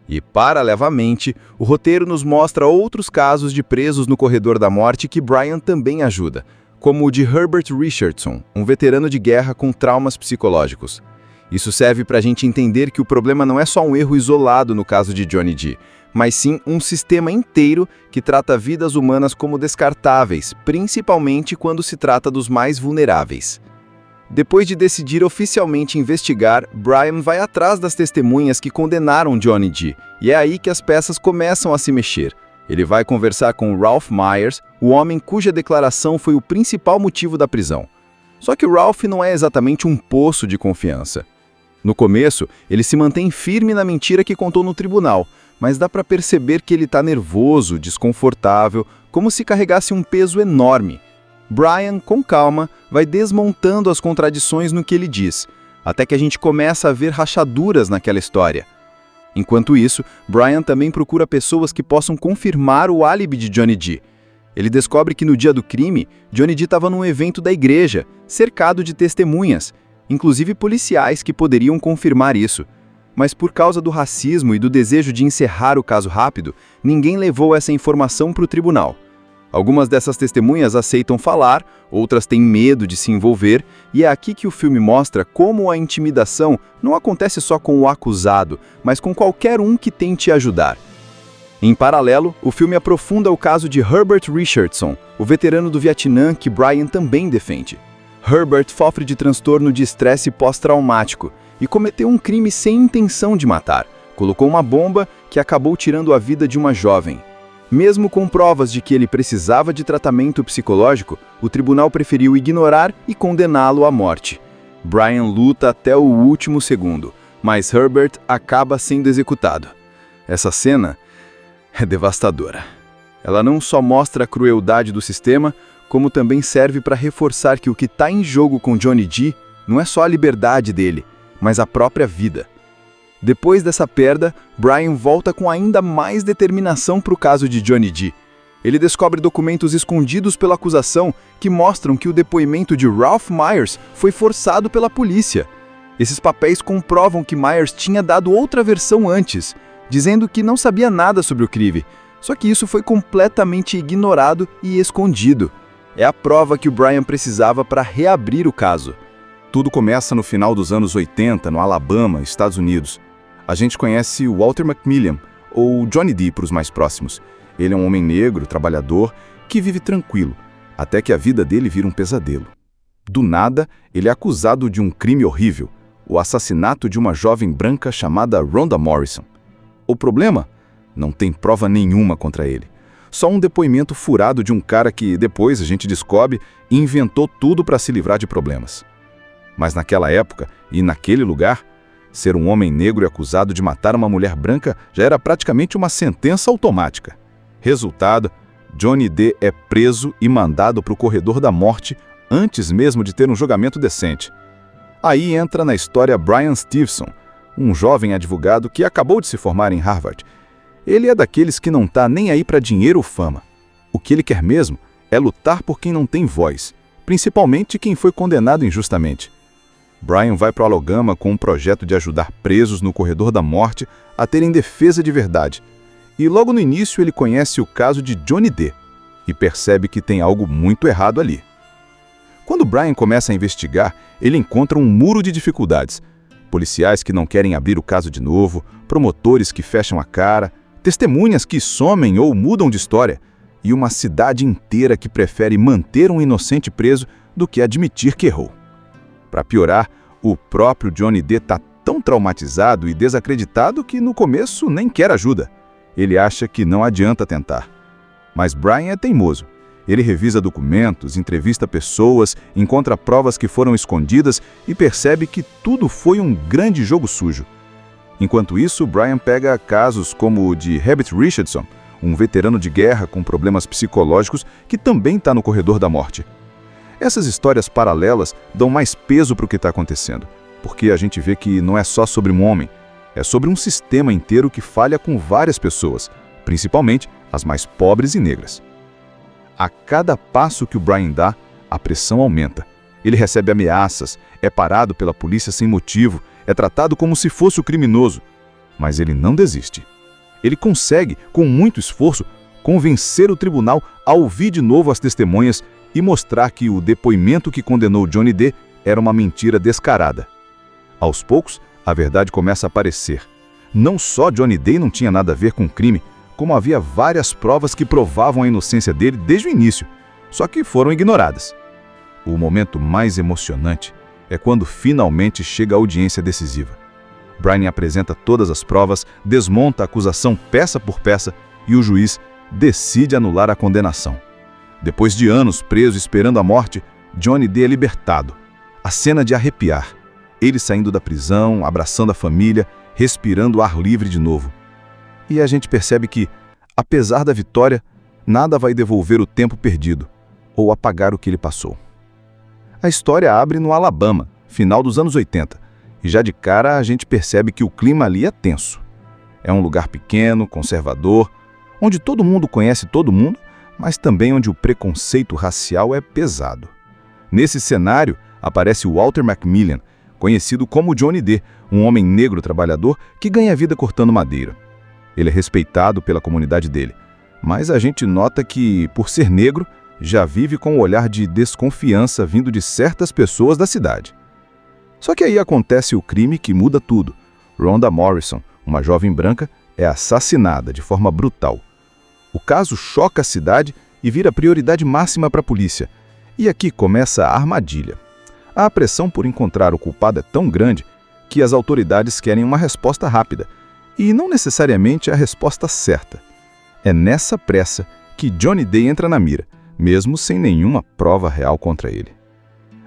S3: E, paralelamente, o roteiro nos mostra outros casos de presos no corredor da morte que Bryan também ajuda, como o de Herbert Richardson, um veterano de guerra com traumas psicológicos. Isso serve para a gente entender que o problema não é só um erro isolado no caso de Johnny Dee, mas sim um sistema inteiro que trata vidas humanas como descartáveis, principalmente quando se trata dos mais vulneráveis. Depois de decidir oficialmente investigar, Bryan vai atrás das testemunhas que condenaram Johnny Dee, e é aí que as peças começam a se mexer. Ele vai conversar com Ralph Myers, o homem cuja declaração foi o principal motivo da prisão. Só que Ralph não é exatamente um poço de confiança. No começo, ele se mantém firme na mentira que contou no tribunal, mas dá para perceber que ele está nervoso, desconfortável, como se carregasse um peso enorme. Bryan, com calma, vai desmontando as contradições no que ele diz, até que a gente começa a ver rachaduras naquela história. Enquanto isso, Bryan também procura pessoas que possam confirmar o álibi de Johnny Dee. Ele descobre que no dia do crime, Johnny Dee estava num evento da igreja, cercado de testemunhas, inclusive policiais que poderiam confirmar isso. Mas por causa do racismo e do desejo de encerrar o caso rápido, ninguém levou essa informação para o tribunal. Algumas dessas testemunhas aceitam falar, outras têm medo de se envolver, e é aqui que o filme mostra como a intimidação não acontece só com o acusado, mas com qualquer um que tente ajudar. Em paralelo, o filme aprofunda o caso de Herbert Richardson, o veterano do Vietnã que Bryan também defende. Herbert sofre de transtorno de estresse pós-traumático e cometeu um crime sem intenção de matar. Colocou uma bomba que acabou tirando a vida de uma jovem. Mesmo com provas de que ele precisava de tratamento psicológico, o tribunal preferiu ignorar e condená-lo à morte. Bryan luta até o último segundo, mas Herbert acaba sendo executado. Essa cena é devastadora. Ela não só mostra a crueldade do sistema, como também serve para reforçar que o que está em jogo com Johnny D não é só a liberdade dele, mas a própria vida. Depois dessa perda, Brian volta com ainda mais determinação para o caso de Johnny D. Ele descobre documentos escondidos pela acusação que mostram que o depoimento de Ralph Myers foi forçado pela polícia. Esses papéis comprovam que Myers tinha dado outra versão antes, dizendo que não sabia nada sobre o crime, só que isso foi completamente ignorado e escondido. É a prova que o Brian precisava para reabrir o caso.
S2: Tudo começa no final dos anos 80, no Alabama, Estados Unidos. A gente conhece o Walter McMillian, ou Johnny D para os mais próximos. Ele é um homem negro, trabalhador, que vive tranquilo, até que a vida dele vira um pesadelo. Do nada, ele é acusado de um crime horrível, o assassinato de uma jovem branca chamada Rhonda Morrison. O problema? Não tem prova nenhuma contra ele. Só um depoimento furado de um cara que, depois a gente descobre, inventou tudo para se livrar de problemas. Mas naquela época e naquele lugar, ser um homem negro e acusado de matar uma mulher branca já era praticamente uma sentença automática. Resultado, Johnny D é preso e mandado para o corredor da morte antes mesmo de ter um julgamento decente. Aí entra na história Bryan Stevenson, um jovem advogado que acabou de se formar em Harvard. Ele é daqueles que não tá nem aí para dinheiro ou fama. O que ele quer mesmo é lutar por quem não tem voz, principalmente quem foi condenado injustamente. Brian vai para o Alabama com um projeto de ajudar presos no corredor da morte a terem defesa de verdade. E logo no início ele conhece o caso de Johnny D e percebe que tem algo muito errado ali. Quando Brian começa a investigar, ele encontra um muro de dificuldades. Policiais que não querem abrir o caso de novo, promotores que fecham a cara, testemunhas que somem ou mudam de história, e uma cidade inteira que prefere manter um inocente preso do que admitir que errou. Para piorar, o próprio Johnny D está tão traumatizado e desacreditado que no começo nem quer ajuda. Ele acha que não adianta tentar. Mas Brian é teimoso. Ele revisa documentos, entrevista pessoas, encontra provas que foram escondidas e percebe que tudo foi um grande jogo sujo. Enquanto isso, Brian pega casos como o de Herbert Richardson, um veterano de guerra com problemas psicológicos que também está no corredor da morte. Essas histórias paralelas dão mais peso para o que está acontecendo, porque a gente vê que não é só sobre um homem, é sobre um sistema inteiro que falha com várias pessoas, principalmente as mais pobres e negras. A cada passo que o Brian dá, a pressão aumenta. Ele recebe ameaças, é parado pela polícia sem motivo, é tratado como se fosse o criminoso. Mas ele não desiste. Ele consegue, com muito esforço, convencer o tribunal a ouvir de novo as testemunhas e mostrar que o depoimento que condenou Johnny D era uma mentira descarada. Aos poucos, a verdade começa a aparecer. Não só Johnny D não tinha nada a ver com o crime, como havia várias provas que provavam a inocência dele desde o início, só que foram ignoradas. O momento mais emocionante é quando finalmente chega a audiência decisiva. Brian apresenta todas as provas, desmonta a acusação peça por peça e o juiz decide anular a condenação. Depois de anos preso esperando a morte, Johnny D é libertado. A cena de arrepiar. Ele saindo da prisão, abraçando a família, respirando ar livre de novo. E a gente percebe que, apesar da vitória, nada vai devolver o tempo perdido ou apagar o que ele passou. A história abre no Alabama, final dos anos 80, e já de cara a gente percebe que o clima ali é tenso. É um lugar pequeno, conservador, onde todo mundo conhece todo mundo, mas também onde o preconceito racial é pesado. Nesse cenário, aparece o Walter McMillian, conhecido como Johnny D, um homem negro trabalhador que ganha vida cortando madeira. Ele é respeitado pela comunidade dele, mas a gente nota que, por ser negro, já vive com um olhar de desconfiança vindo de certas pessoas da cidade. Só que aí acontece o crime que muda tudo. Rhonda Morrison, uma jovem branca, é assassinada de forma brutal. O caso choca a cidade e vira prioridade máxima para a polícia. E aqui começa a armadilha. A pressão por encontrar o culpado é tão grande que as autoridades querem uma resposta rápida, e não necessariamente a resposta certa. É nessa pressa que Johnny D entra na mira, mesmo sem nenhuma prova real contra ele.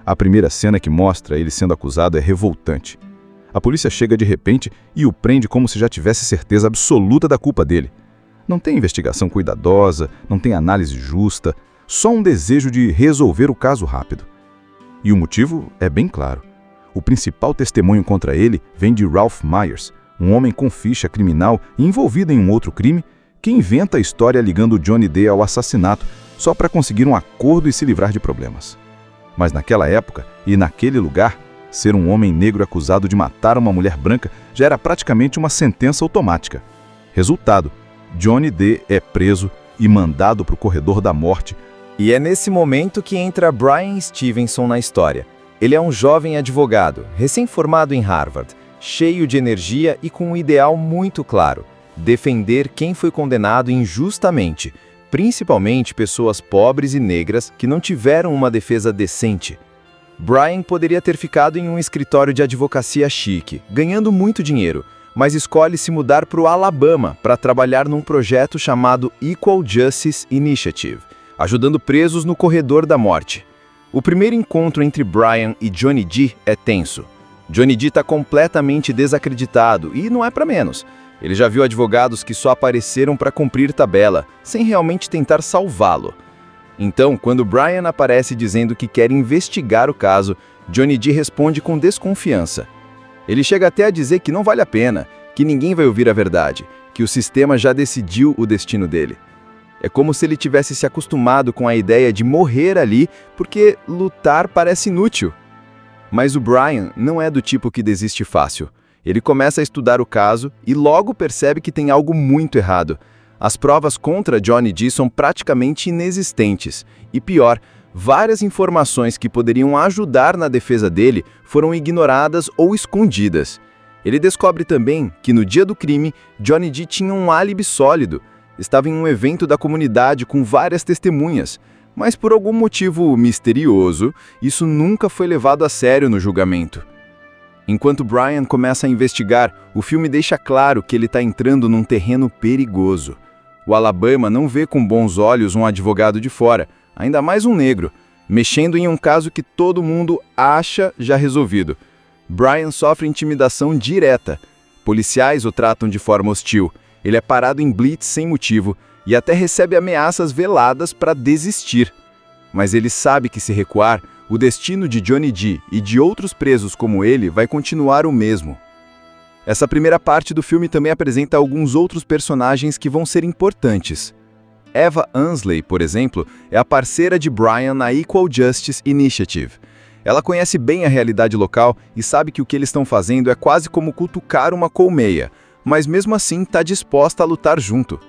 S2: A primeira cena que mostra ele sendo acusado é revoltante. A polícia chega de repente e o prende como se já tivesse certeza absoluta da culpa dele. Não tem investigação cuidadosa, não tem análise justa, só um desejo de resolver o caso rápido. E o motivo é bem claro. O principal testemunho contra ele vem de Ralph Myers, um homem com ficha criminal envolvido em um outro crime, que inventa a história ligando Johnny Dee ao assassinato só para conseguir um acordo e se livrar de problemas. Mas naquela época e naquele lugar, ser um homem negro acusado de matar uma mulher branca já era praticamente uma sentença automática. Resultado, Johnny Dee é preso e mandado para o corredor da morte.
S3: E é nesse momento que entra Bryan Stevenson na história. Ele é um jovem advogado, recém-formado em Harvard, cheio de energia e com um ideal muito claro: defender quem foi condenado injustamente, principalmente pessoas pobres e negras que não tiveram uma defesa decente. Bryan poderia ter ficado em um escritório de advocacia chique, ganhando muito dinheiro, mas escolhe se mudar para o Alabama para trabalhar num projeto chamado Equal Justice Initiative, ajudando presos no corredor da morte. O primeiro encontro entre Bryan e Johnny Dee é tenso. Johnny Dee está completamente desacreditado e não é para menos. Ele já viu advogados que só apareceram para cumprir tabela, sem realmente tentar salvá-lo. Então, quando Bryan aparece dizendo que quer investigar o caso, Johnny Dee responde com desconfiança. Ele chega até a dizer que não vale a pena, que ninguém vai ouvir a verdade, que o sistema já decidiu o destino dele. É como se ele tivesse se acostumado com a ideia de morrer ali porque lutar parece inútil. Mas o Bryan não é do tipo que desiste fácil. Ele começa a estudar o caso e logo percebe que tem algo muito errado. As provas contra Johnny Dee são praticamente inexistentes. E pior, várias informações que poderiam ajudar na defesa dele foram ignoradas ou escondidas. Ele descobre também que no dia do crime, Johnny Dee tinha um álibi sólido. Estava em um evento da comunidade com várias testemunhas, mas por algum motivo misterioso, isso nunca foi levado a sério no julgamento. Enquanto Bryan começa a investigar, o filme deixa claro que ele está entrando num terreno perigoso. O Alabama não vê com bons olhos um advogado de fora, ainda mais um negro, mexendo em um caso que todo mundo acha já resolvido. Bryan sofre intimidação direta. Policiais o tratam de forma hostil. Ele é parado em blitz sem motivo e até recebe ameaças veladas para desistir. Mas ele sabe que se recuar, o destino de Johnny Dee e de outros presos como ele vai continuar o mesmo. Essa primeira parte do filme também apresenta alguns outros personagens que vão ser importantes. Eva Ansley, por exemplo, é a parceira de Bryan na Equal Justice Initiative. Ela conhece bem a realidade local e sabe que o que eles estão fazendo é quase como cutucar uma colmeia, mas mesmo assim está disposta a lutar junto.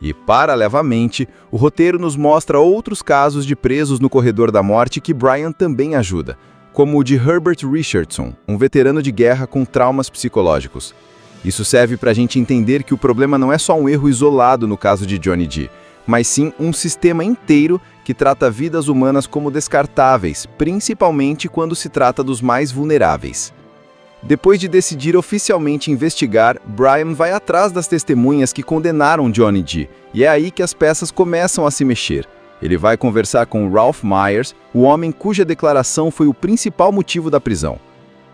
S3: E, paralelamente, o roteiro nos mostra outros casos de presos no corredor da morte que Bryan também ajuda, como o de Herbert Richardson, um veterano de guerra com traumas psicológicos. Isso serve para a gente entender que o problema não é só um erro isolado no caso de Johnny Dee, mas sim um sistema inteiro que trata vidas humanas como descartáveis, principalmente quando se trata dos mais vulneráveis. Depois de decidir oficialmente investigar, Bryan vai atrás das testemunhas que condenaram Johnny Dee, e é aí que as peças começam a se mexer. Ele vai conversar com Ralph Myers, o homem cuja declaração foi o principal motivo da prisão.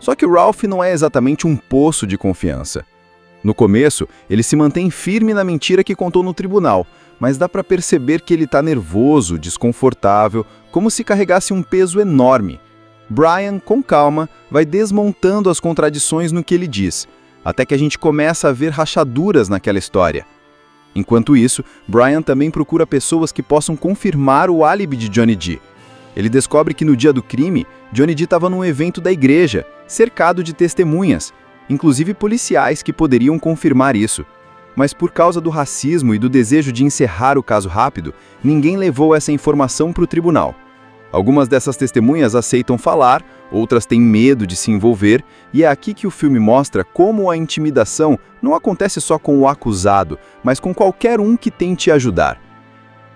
S3: Só que o Ralph não é exatamente um poço de confiança. No começo, ele se mantém firme na mentira que contou no tribunal, mas dá para perceber que ele está nervoso, desconfortável, como se carregasse um peso enorme. Bryan, com calma, vai desmontando as contradições no que ele diz, até que a gente começa a ver rachaduras naquela história. Enquanto isso, Bryan também procura pessoas que possam confirmar o álibi de Johnny Dee. Ele descobre que no dia do crime, Johnny Dee estava num evento da igreja, cercado de testemunhas, inclusive policiais que poderiam confirmar isso. Mas por causa do racismo e do desejo de encerrar o caso rápido, ninguém levou essa informação para o tribunal. Algumas dessas testemunhas aceitam falar, outras têm medo de se envolver, e é aqui que o filme mostra como a intimidação não acontece só com o acusado, mas com qualquer um que tente ajudar.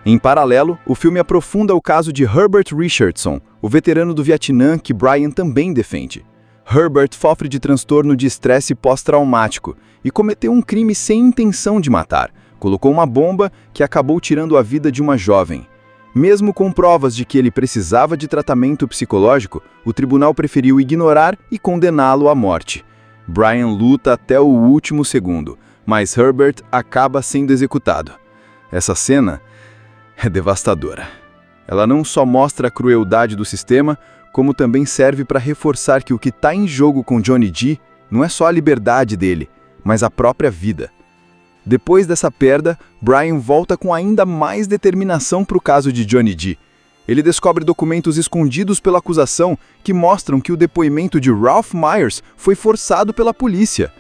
S3: Em paralelo, o filme aprofunda o caso de Herbert Richardson, o veterano do Vietnã que Bryan também defende. Herbert sofre de transtorno de estresse pós-traumático e cometeu um crime sem intenção de matar. Colocou uma bomba que acabou tirando a vida de uma jovem. Mesmo com provas de que ele precisava de tratamento psicológico, o tribunal preferiu ignorar e condená-lo à morte. Bryan luta até o último segundo, mas Herbert acaba sendo executado. Essa cena é devastadora. Ela não só mostra a crueldade do sistema, como também serve para reforçar que o que está em jogo com Johnny D não é só a liberdade dele, mas a própria vida. Depois dessa perda, Brian volta com ainda mais determinação para o caso de Johnny D. Ele descobre documentos escondidos pela acusação que mostram que o depoimento de Ralph Myers foi forçado pela polícia.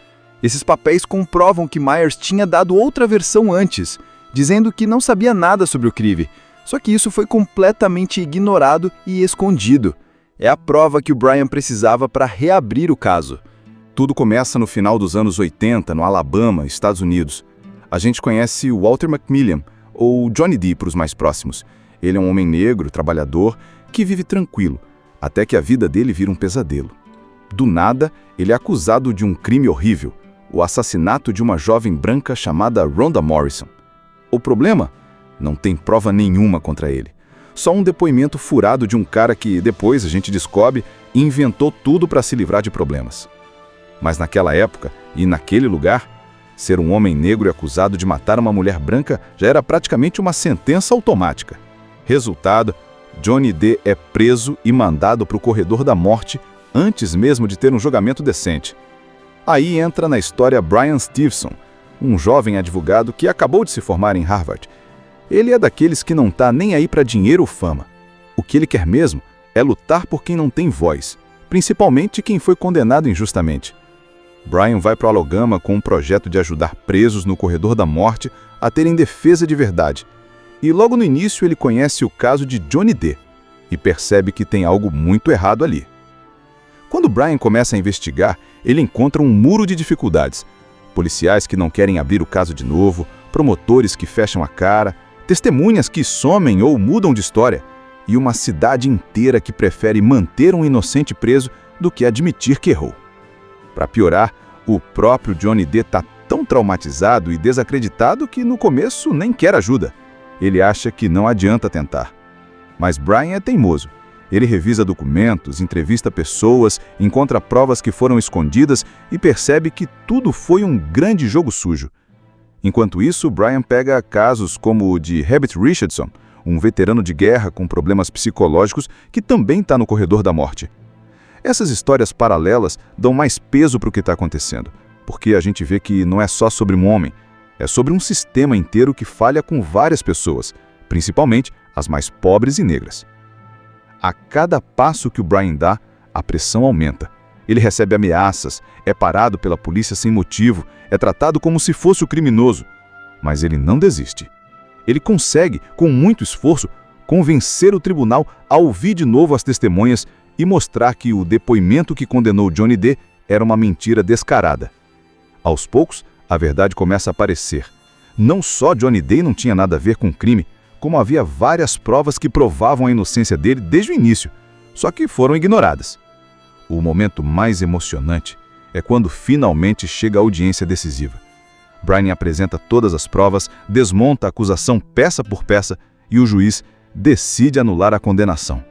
S3: Esses papéis comprovam que Myers tinha dado outra versão antes, dizendo que não sabia nada sobre o crime, só que isso foi completamente ignorado e escondido. É a prova que o Brian precisava para reabrir o caso.
S2: Tudo começa no final dos anos 80, no Alabama, Estados Unidos. A gente conhece o Walter McMillian, ou Johnny D para os mais próximos. Ele é um homem negro, trabalhador, que vive tranquilo, até que a vida dele vira um pesadelo. Do nada, ele é acusado de um crime horrível, o assassinato de uma jovem branca chamada Rhonda Morrison. O problema? Não tem prova nenhuma contra ele. Só um depoimento furado de um cara que, depois, a gente descobre, inventou tudo para se livrar de problemas. Mas naquela época, e naquele lugar, ser um homem negro e acusado de matar uma mulher branca já era praticamente uma sentença automática. Resultado, Johnny D é preso e mandado para o corredor da morte antes mesmo de ter um julgamento decente. Aí entra na história Bryan Stevenson, um jovem advogado que acabou de se formar em Harvard. Ele é daqueles que não tá nem aí para dinheiro ou fama. O que ele quer mesmo é lutar por quem não tem voz, principalmente quem foi condenado injustamente. Brian vai para o Alabama com um projeto de ajudar presos no corredor da morte a terem defesa de verdade. E logo no início ele conhece o caso de Johnny D e percebe que tem algo muito errado ali. Quando Brian começa a investigar, ele encontra um muro de dificuldades. Policiais que não querem abrir o caso de novo, promotores que fecham a cara, testemunhas que somem ou mudam de história, e uma cidade inteira que prefere manter um inocente preso do que admitir que errou. Para piorar, o próprio Johnny D está tão traumatizado e desacreditado que no começo nem quer ajuda. Ele acha que não adianta tentar. Mas Brian é teimoso. Ele revisa documentos, entrevista pessoas, encontra provas que foram escondidas e percebe que tudo foi um grande jogo sujo. Enquanto isso, Brian pega casos como o de Herbert Richardson, um veterano de guerra com problemas psicológicos que também está no corredor da morte. Essas histórias paralelas dão mais peso para o que está acontecendo, porque a gente vê que não é só sobre um homem, é sobre um sistema inteiro que falha com várias pessoas, principalmente as mais pobres e negras. A cada passo que o Brian dá, a pressão aumenta. Ele recebe ameaças, é parado pela polícia sem motivo, é tratado como se fosse o criminoso. Mas ele não desiste. Ele consegue, com muito esforço, convencer o tribunal a ouvir de novo as testemunhas e mostrar que o depoimento que condenou Johnny D era uma mentira descarada. Aos poucos, a verdade começa a aparecer. Não só Johnny D não tinha nada a ver com o crime, como havia várias provas que provavam a inocência dele desde o início, só que foram ignoradas. O momento mais emocionante é quando finalmente chega a audiência decisiva. Brian apresenta todas as provas, desmonta a acusação peça por peça e o juiz decide anular a condenação.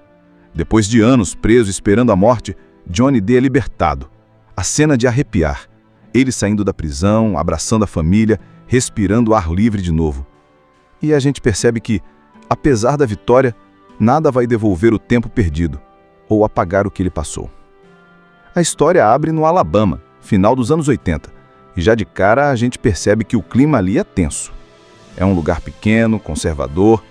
S2: Depois de anos preso esperando a morte, Johnny D é libertado. A cena de arrepiar. Ele saindo da prisão, abraçando a família, respirando ar livre de novo. E a gente percebe que, apesar da vitória, nada vai devolver o tempo perdido ou apagar o que ele passou. A história abre no Alabama, final dos anos 80, e já de cara a gente percebe que o clima ali é tenso. É um lugar pequeno, conservador,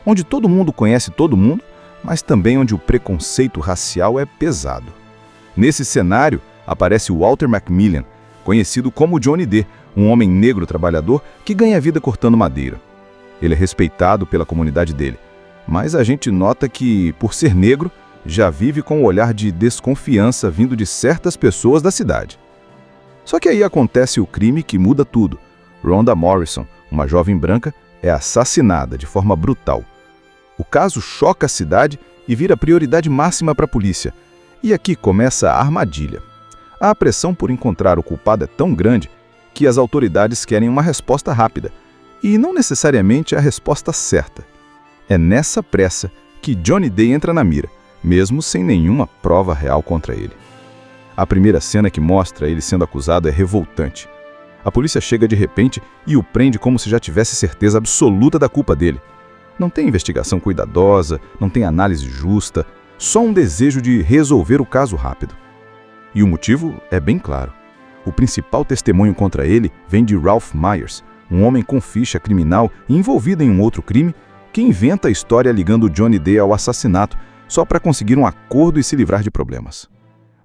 S2: onde todo mundo conhece todo mundo, mas também onde o preconceito racial é pesado. Nesse cenário aparece Walter McMillian, conhecido como Johnny D, um homem negro trabalhador que ganha vida cortando madeira. Ele é respeitado pela comunidade dele, mas a gente nota que, por ser negro, já vive com um olhar de desconfiança vindo de certas pessoas da cidade. Só que aí acontece o crime que muda tudo. Rhonda Morrison, uma jovem branca, é assassinada de forma brutal. O caso choca a cidade e vira prioridade máxima para a polícia. E aqui começa a armadilha. A pressão por encontrar o culpado é tão grande que as autoridades querem uma resposta rápida, e não necessariamente a resposta certa. É nessa pressa que Johnny D entra na mira, mesmo sem nenhuma prova real contra ele. A primeira cena que mostra ele sendo acusado é revoltante. A polícia chega de repente e o prende como se já tivesse certeza absoluta da culpa dele. Não tem investigação cuidadosa, não tem análise justa, só um desejo de resolver o caso rápido. E o motivo é bem claro. O principal testemunho contra ele vem de Ralph Myers, um homem com ficha criminal envolvido em um outro crime, que inventa a história ligando Johnny Depp ao assassinato só para conseguir um acordo e se livrar de problemas.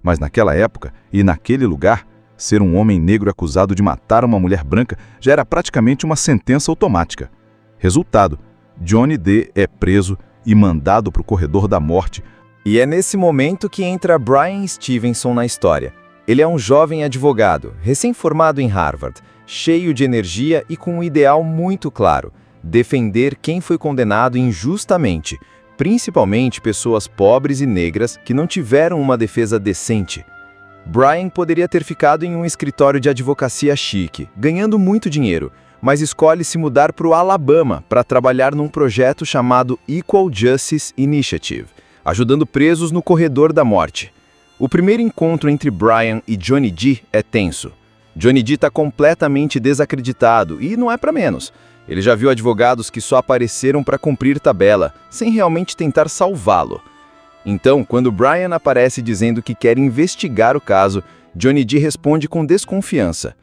S2: Mas naquela época e naquele lugar, ser um homem negro acusado de matar uma mulher branca já era praticamente uma sentença automática. Resultado, Johnny Depp é preso e mandado para o corredor da morte.
S3: E é nesse momento que entra Bryan Stevenson na história. Ele é um jovem advogado, recém-formado em Harvard, cheio de energia e com um ideal muito claro: defender quem foi condenado injustamente, principalmente pessoas pobres e negras que não tiveram uma defesa decente. Bryan poderia ter ficado em um escritório de advocacia chique, ganhando muito dinheiro, mas escolhe se mudar para o Alabama para trabalhar num projeto chamado Equal Justice Initiative, ajudando presos no corredor da morte. O primeiro encontro entre Bryan e Johnny Depp é tenso. Johnny Depp está completamente desacreditado e não é para menos. Ele já viu advogados que só apareceram para cumprir tabela, sem realmente tentar salvá-lo. Então, quando Bryan aparece dizendo que quer investigar o caso, Johnny Depp responde com desconfiança.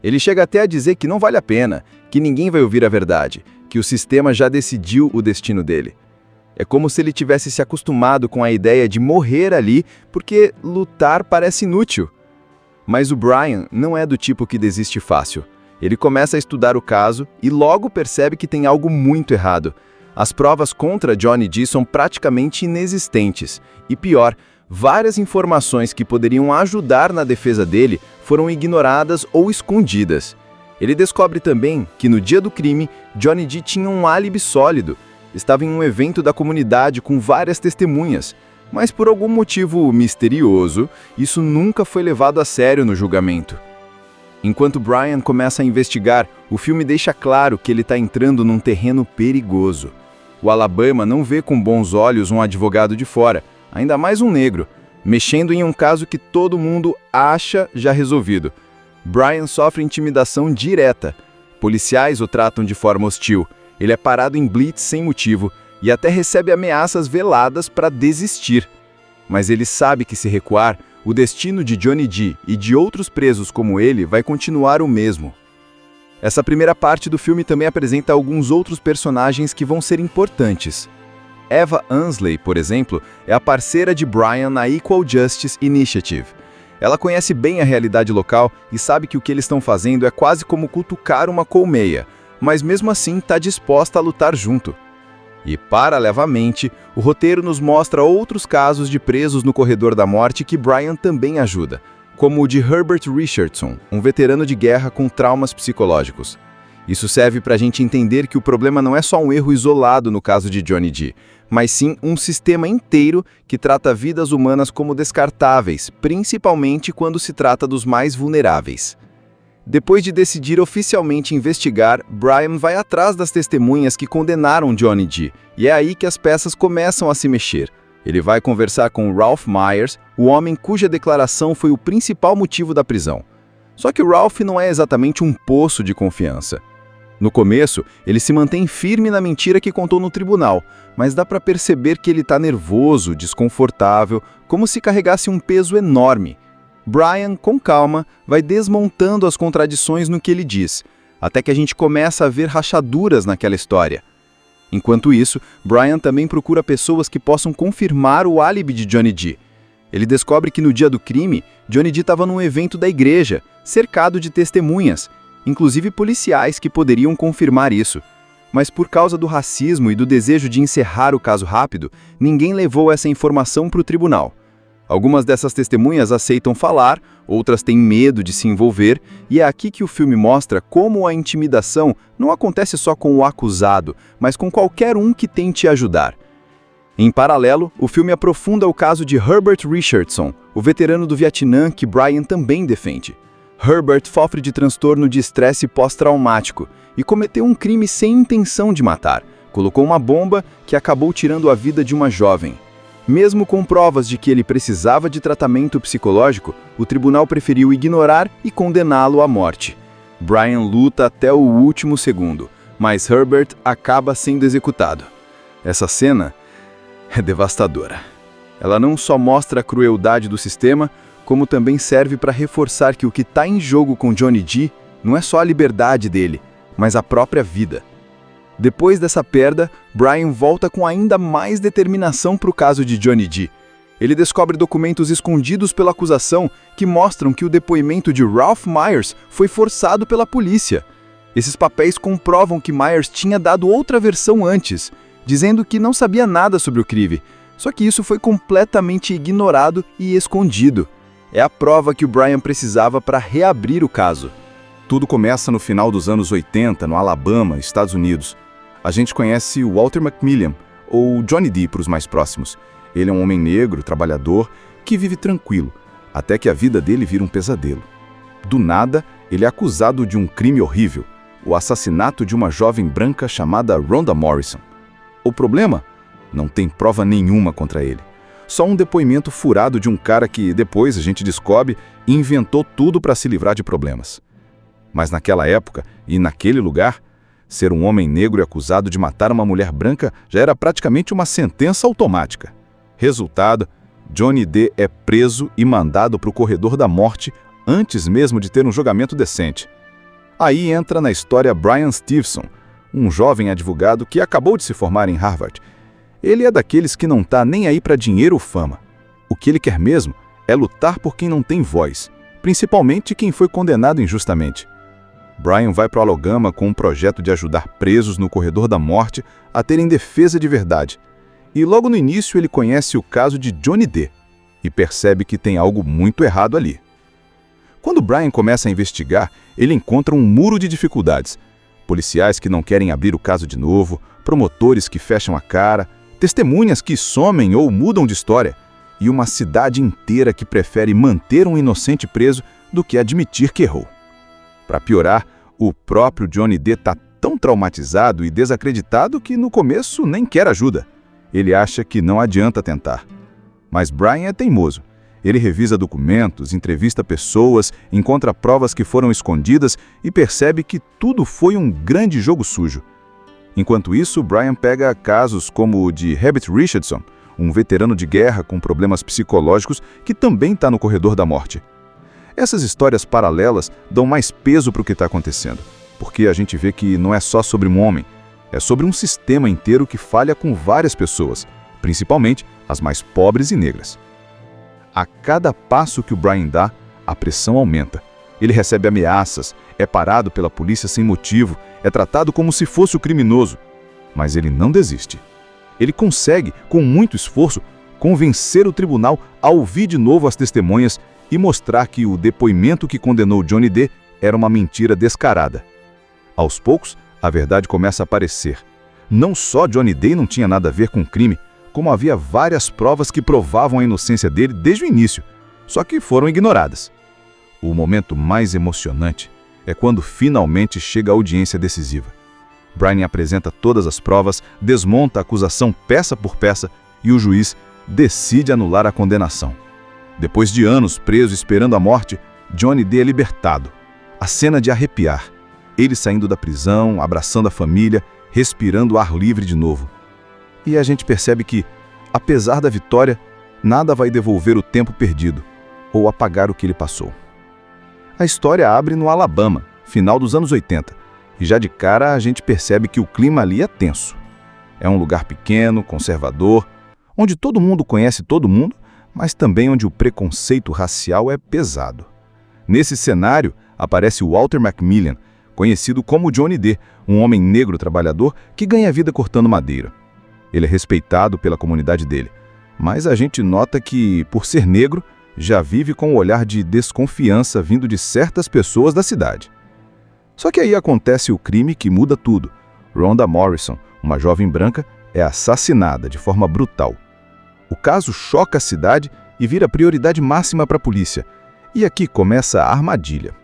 S3: Ele chega até a dizer que não vale a pena, que ninguém vai ouvir a verdade, que o sistema já decidiu o destino dele. É como se ele tivesse se acostumado com a ideia de morrer ali porque lutar parece inútil. Mas o Bryan não é do tipo que desiste fácil. Ele começa a estudar o caso e logo percebe que tem algo muito errado. As provas contra Johnny Depp são praticamente inexistentes. E pior, várias informações que poderiam ajudar na defesa dele foram ignoradas ou escondidas. Ele descobre também que no dia do crime, Johnny Depp tinha um álibi sólido. Estava em um evento da comunidade com várias testemunhas, mas por algum motivo misterioso, isso nunca foi levado a sério no julgamento. Enquanto Bryan começa a investigar, o filme deixa claro que ele está entrando num terreno perigoso. O Alabama não vê com bons olhos um advogado de fora, ainda mais um negro, mexendo em um caso que todo mundo acha já resolvido. Bryan sofre intimidação direta. Policiais o tratam de forma hostil. Ele é parado em blitz sem motivo e até recebe ameaças veladas para desistir. Mas ele sabe que se recuar, o destino de Johnny Depp e de outros presos como ele vai continuar o mesmo. Essa primeira parte do filme também apresenta alguns outros personagens que vão ser importantes. Eva Ansley, por exemplo, é a parceira de Bryan na Equal Justice Initiative. Ela conhece bem a realidade local e sabe que o que eles estão fazendo é quase como cutucar uma colmeia, mas mesmo assim está disposta a lutar junto. E, paralelamente, o roteiro nos mostra outros casos de presos no corredor da morte que Bryan também ajuda, como o de Herbert Richardson, um veterano de guerra com traumas psicológicos. Isso serve para a gente entender que o problema não é só um erro isolado no caso de Johnny Depp, mas sim um sistema inteiro que trata vidas humanas como descartáveis, principalmente quando se trata dos mais vulneráveis. Depois de decidir oficialmente investigar, Bryan vai atrás das testemunhas que condenaram Johnny Depp, e é aí que as peças começam a se mexer. Ele vai conversar com Ralph Myers, o homem cuja declaração foi o principal motivo da prisão. Só que o Ralph não é exatamente um poço de confiança. No começo, ele se mantém firme na mentira que contou no tribunal, mas dá para perceber que ele está nervoso, desconfortável, como se carregasse um peso enorme. Bryan, com calma, vai desmontando as contradições no que ele diz, até que a gente começa a ver rachaduras naquela história. Enquanto isso, Bryan também procura pessoas que possam confirmar o álibi de Johnny Depp. Ele descobre que no dia do crime, Johnny Depp estava num evento da igreja, cercado de testemunhas, inclusive policiais que poderiam confirmar isso. Mas por causa do racismo e do desejo de encerrar o caso rápido, ninguém levou essa informação para o tribunal. Algumas dessas testemunhas aceitam falar, outras têm medo de se envolver, e é aqui que o filme mostra como a intimidação não acontece só com o acusado, mas com qualquer um que tente ajudar. Em paralelo, o filme aprofunda o caso de Herbert Richardson, o veterano do Vietnã que Bryan também defende. Herbert sofre de transtorno de estresse pós-traumático e cometeu um crime sem intenção de matar. Colocou uma bomba que acabou tirando a vida de uma jovem. Mesmo com provas de que ele precisava de tratamento psicológico, o tribunal preferiu ignorar e condená-lo à morte. Bryan luta até o último segundo, mas Herbert acaba sendo executado.
S2: Essa cena é devastadora. Ela não só mostra a crueldade do sistema, como também serve para reforçar que o que está em jogo com Johnny D não é só a liberdade dele, mas a própria vida. Depois dessa perda, Brian volta com ainda mais determinação para o caso de Johnny D. Ele descobre documentos escondidos pela acusação que mostram que o depoimento de Ralph Myers foi forçado pela polícia. Esses papéis comprovam que Myers tinha dado outra versão antes, dizendo que não sabia nada sobre o crime, só que isso foi completamente ignorado e escondido. É a prova que o Brian precisava para reabrir o caso. Tudo começa no final dos anos 80, no Alabama, Estados Unidos. A gente conhece o Walter McMillian, ou Johnny D para os mais próximos. Ele é um homem negro, trabalhador, que vive tranquilo, até que a vida dele vira um pesadelo. Do nada, ele é acusado de um crime horrível, o assassinato de uma jovem branca chamada Rhonda Morrison. O problema? Não tem prova nenhuma contra ele. Só um depoimento furado de um cara que, depois, a gente descobre, inventou tudo para se livrar de problemas. Mas naquela época e naquele lugar, ser um homem negro e acusado de matar uma mulher branca já era praticamente uma sentença automática. Resultado, Johnny D é preso e mandado para o corredor da morte antes mesmo de ter um julgamento decente. Aí entra na história Brian Stevenson, um jovem advogado que acabou de se formar em Harvard. Ele é daqueles que não tá nem aí para dinheiro ou fama. O que ele quer mesmo é lutar por quem não tem voz, principalmente quem foi condenado injustamente. Brian vai para o Alabama com um projeto de ajudar presos no corredor da morte a terem defesa de verdade. E logo no início ele conhece o caso de Johnny D e percebe que tem algo muito errado ali. Quando Brian começa a investigar, ele encontra um muro de dificuldades. Policiais que não querem abrir o caso de novo, promotores que fecham a cara, testemunhas que somem ou mudam de história, e uma cidade inteira que prefere manter um inocente preso do que admitir que errou. Para piorar, o próprio Johnny D está tão traumatizado e desacreditado que no começo nem quer ajuda. Ele acha que não adianta tentar. Mas Brian é teimoso. Ele revisa documentos, entrevista pessoas, encontra provas que foram escondidas e percebe que tudo foi um grande jogo sujo. Enquanto isso, Brian pega casos como o de Herbert Richardson, um veterano de guerra com problemas psicológicos que também está no corredor da morte. Essas histórias paralelas dão mais peso para o que está acontecendo, porque a gente vê que não é só sobre um homem, é sobre um sistema inteiro que falha com várias pessoas, principalmente as mais pobres e negras. A cada passo que o Brian dá, a pressão aumenta. Ele recebe ameaças, é parado pela polícia sem motivo, é tratado como se fosse o criminoso. Mas ele não desiste. Ele consegue, com muito esforço, convencer o tribunal a ouvir de novo as testemunhas e mostrar que o depoimento que condenou Johnny D era uma mentira descarada. Aos poucos, a verdade começa a aparecer. Não só Johnny D não tinha nada a ver com o crime, como havia várias provas que provavam a inocência dele desde o início, só que foram ignoradas. O momento mais emocionante é quando finalmente chega a audiência decisiva. Brian apresenta todas as provas, desmonta a acusação peça por peça e o juiz decide anular a condenação. Depois de anos preso esperando a morte, Johnny D é libertado. A cena de arrepiar. Ele saindo da prisão, abraçando a família, respirando ar livre de novo. E a gente percebe que, apesar da vitória, nada vai devolver o tempo perdido ou apagar o que ele passou. A história abre no Alabama, final dos anos 80, e já de cara a gente percebe que o clima ali é tenso. É um lugar pequeno, conservador, onde todo mundo conhece todo mundo, mas também onde o preconceito racial é pesado. Nesse cenário aparece o Walter McMillian, conhecido como Johnny D, um homem negro trabalhador que ganha vida cortando madeira. Ele é respeitado pela comunidade dele, mas a gente nota que, por ser negro, já vive com um olhar de desconfiança vindo de certas pessoas da cidade. Só que aí acontece o crime que muda tudo. Rhonda Morrison, uma jovem branca, é assassinada de forma brutal. O caso choca a cidade e vira prioridade máxima para a polícia. E aqui começa a armadilha.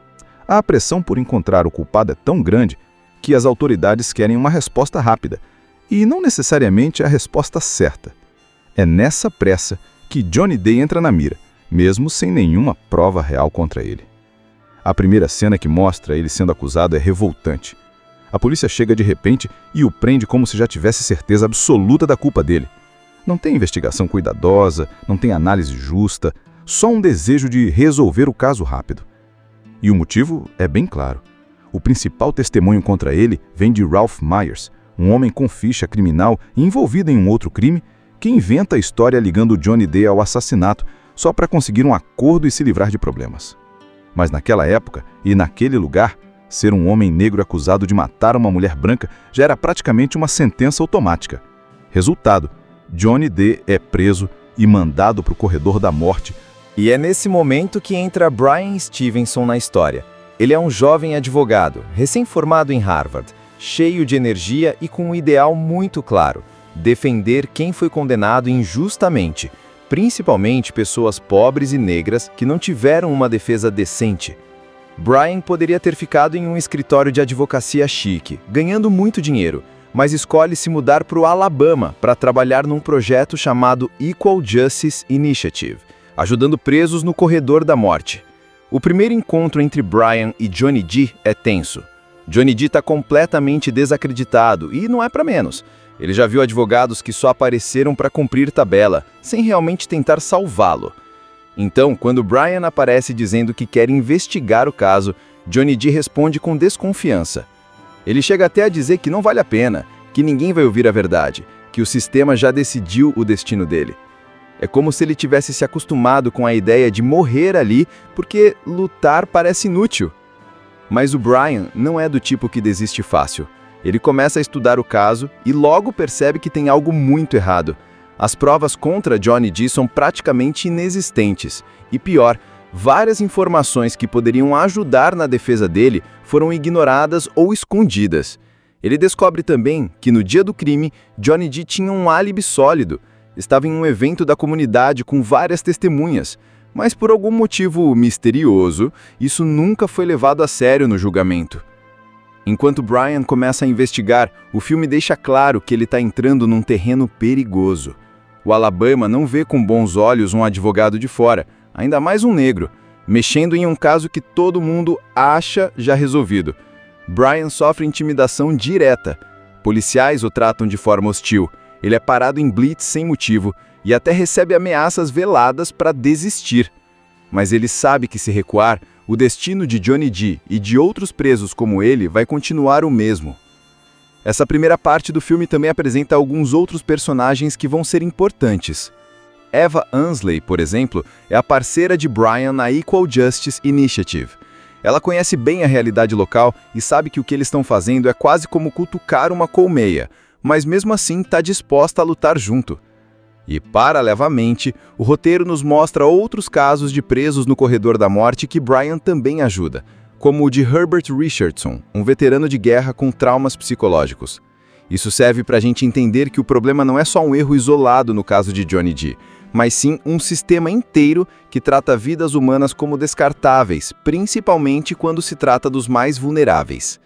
S2: A pressão por encontrar o culpado é tão grande que as autoridades querem uma resposta rápida, e não necessariamente a resposta certa. É nessa pressa que Johnny D entra na mira, mesmo sem nenhuma prova real contra ele. A primeira cena que mostra ele sendo acusado é revoltante. A polícia chega de repente e o prende como se já tivesse certeza absoluta da culpa dele. Não tem investigação cuidadosa, não tem análise justa, só um desejo de resolver o caso rápido. E o motivo é bem claro. O principal testemunho contra ele vem de Ralph Myers, um homem com ficha criminal envolvido em um outro crime, que inventa a história ligando Johnny Dee ao assassinato só para conseguir um acordo e se livrar de problemas. Mas naquela época e naquele lugar, ser um homem negro acusado de matar uma mulher branca já era praticamente uma sentença automática. Resultado, Johnny Dee é preso e mandado para o corredor da morte.
S3: E é nesse momento que entra Bryan Stevenson na história. Ele é um jovem advogado, recém-formado em Harvard, cheio de energia e com um ideal muito claro: defender quem foi condenado injustamente, principalmente pessoas pobres e negras que não tiveram uma defesa decente. Bryan poderia ter ficado em um escritório de advocacia chique, ganhando muito dinheiro, mas escolhe se mudar para o Alabama para trabalhar num projeto chamado Equal Justice Initiative, ajudando presos no corredor da morte. O primeiro encontro entre Bryan e Johnny Dee é tenso. Johnny Dee está completamente desacreditado e não é para menos. Ele já viu advogados que só apareceram para cumprir tabela, sem realmente tentar salvá-lo. Então, quando Bryan aparece dizendo que quer investigar o caso, Johnny Dee responde com desconfiança. Ele chega até a dizer que não vale a pena, que ninguém vai ouvir a verdade, que o sistema já decidiu o destino dele. É como se ele tivesse se acostumado com a ideia de morrer ali porque lutar parece inútil. Mas o Bryan não é do tipo que desiste fácil. Ele começa a estudar o caso e logo percebe que tem algo muito errado. As provas contra Johnny Dee são praticamente inexistentes. E pior, várias informações que poderiam ajudar na defesa dele foram ignoradas ou escondidas. Ele descobre também que no dia do crime, Johnny Dee tinha um álibi sólido. Estava em um evento da comunidade com várias testemunhas. Mas por algum motivo misterioso, isso nunca foi levado a sério no julgamento. Enquanto Bryan começa a investigar, o filme deixa claro que ele está entrando num terreno perigoso. O Alabama não vê com bons olhos um advogado de fora, ainda mais um negro, mexendo em um caso que todo mundo acha já resolvido. Bryan sofre intimidação direta. Policiais o tratam de forma hostil. Ele é parado em blitz sem motivo e até recebe ameaças veladas para desistir. Mas ele sabe que se recuar, o destino de Johnny Dee e de outros presos como ele vai continuar o mesmo. Essa primeira parte do filme também apresenta alguns outros personagens que vão ser importantes. Eva Ansley, por exemplo, é a parceira de Bryan na Equal Justice Initiative. Ela conhece bem a realidade local e sabe que o que eles estão fazendo é quase como cutucar uma colmeia, mas mesmo assim está disposta a lutar junto. E, paralelamente, o roteiro nos mostra outros casos de presos no corredor da morte que Bryan também ajuda, como o de Herbert Richardson, um veterano de guerra com traumas psicológicos. Isso serve para a gente entender que o problema não é só um erro isolado no caso de Johnny Dee, mas sim um sistema inteiro que trata vidas humanas como descartáveis, principalmente quando se trata dos mais vulneráveis.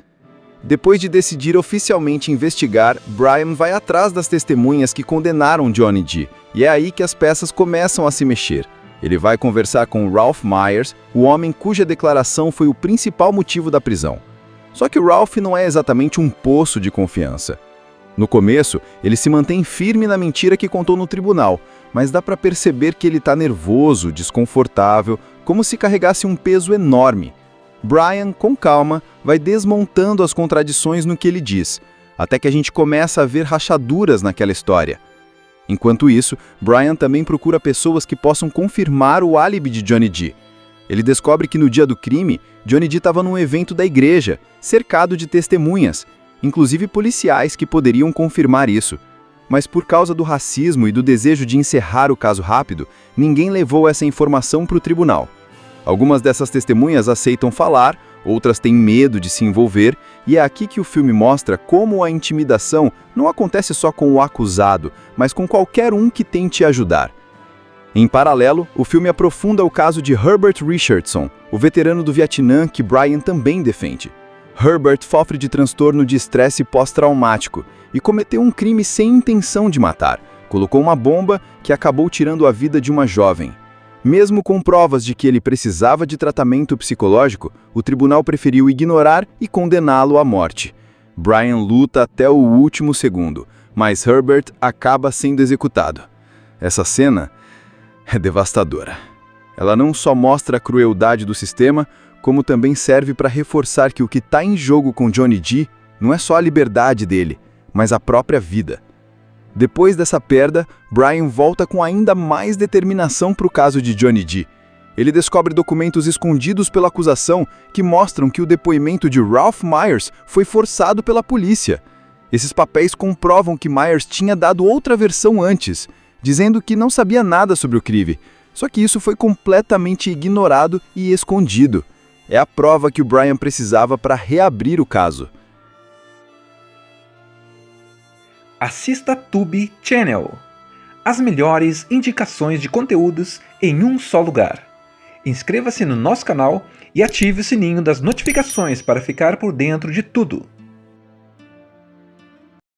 S3: Depois de decidir oficialmente investigar, Bryan vai atrás das testemunhas que condenaram Johnny Dee, e é aí que as peças começam a se mexer. Ele vai conversar com Ralph Myers, o homem cuja declaração foi o principal motivo da prisão. Só que Ralph não é exatamente um poço de confiança. No começo, ele se mantém firme na mentira que contou no tribunal, mas dá para perceber que ele está nervoso, desconfortável, como se carregasse um peso enorme. Bryan, com calma, vai desmontando as contradições no que ele diz, até que a gente começa a ver rachaduras naquela história. Enquanto isso, Bryan também procura pessoas que possam confirmar o álibi de Johnny Dee. Ele descobre que no dia do crime, Johnny Dee estava num evento da igreja, cercado de testemunhas, inclusive policiais que poderiam confirmar isso. Mas por causa do racismo e do desejo de encerrar o caso rápido, ninguém levou essa informação para o tribunal. Algumas dessas testemunhas aceitam falar, outras têm medo de se envolver, e é aqui que o filme mostra como a intimidação não acontece só com o acusado, mas com qualquer um que tente ajudar. Em paralelo, o filme aprofunda o caso de Herbert Richardson, o veterano do Vietnã que Bryan também defende. Herbert sofre de transtorno de estresse pós-traumático e cometeu um crime sem intenção de matar. Colocou uma bomba que acabou tirando a vida de uma jovem. Mesmo com provas de que ele precisava de tratamento psicológico, o tribunal preferiu ignorar e condená-lo à morte.
S2: Brian luta até o último segundo, mas Herbert acaba sendo executado. Essa cena é devastadora. Ela não só mostra a crueldade do sistema, como também serve para reforçar que o que está em jogo com Johnny G não é só a liberdade dele, mas a própria vida. Depois dessa perda, Brian volta com ainda mais determinação para o caso de Johnny G. Ele descobre documentos escondidos pela acusação que mostram que o depoimento de Ralph Myers foi forçado pela polícia. Esses papéis comprovam que Myers tinha dado outra versão antes, dizendo que não sabia nada sobre o crime. Só que isso foi completamente ignorado e escondido. É a prova que o Brian precisava para reabrir o caso.
S1: Assista Tube Channel. As melhores indicações de conteúdos em um só lugar. Inscreva-se no nosso canal e ative o sininho das notificações para ficar por dentro de tudo.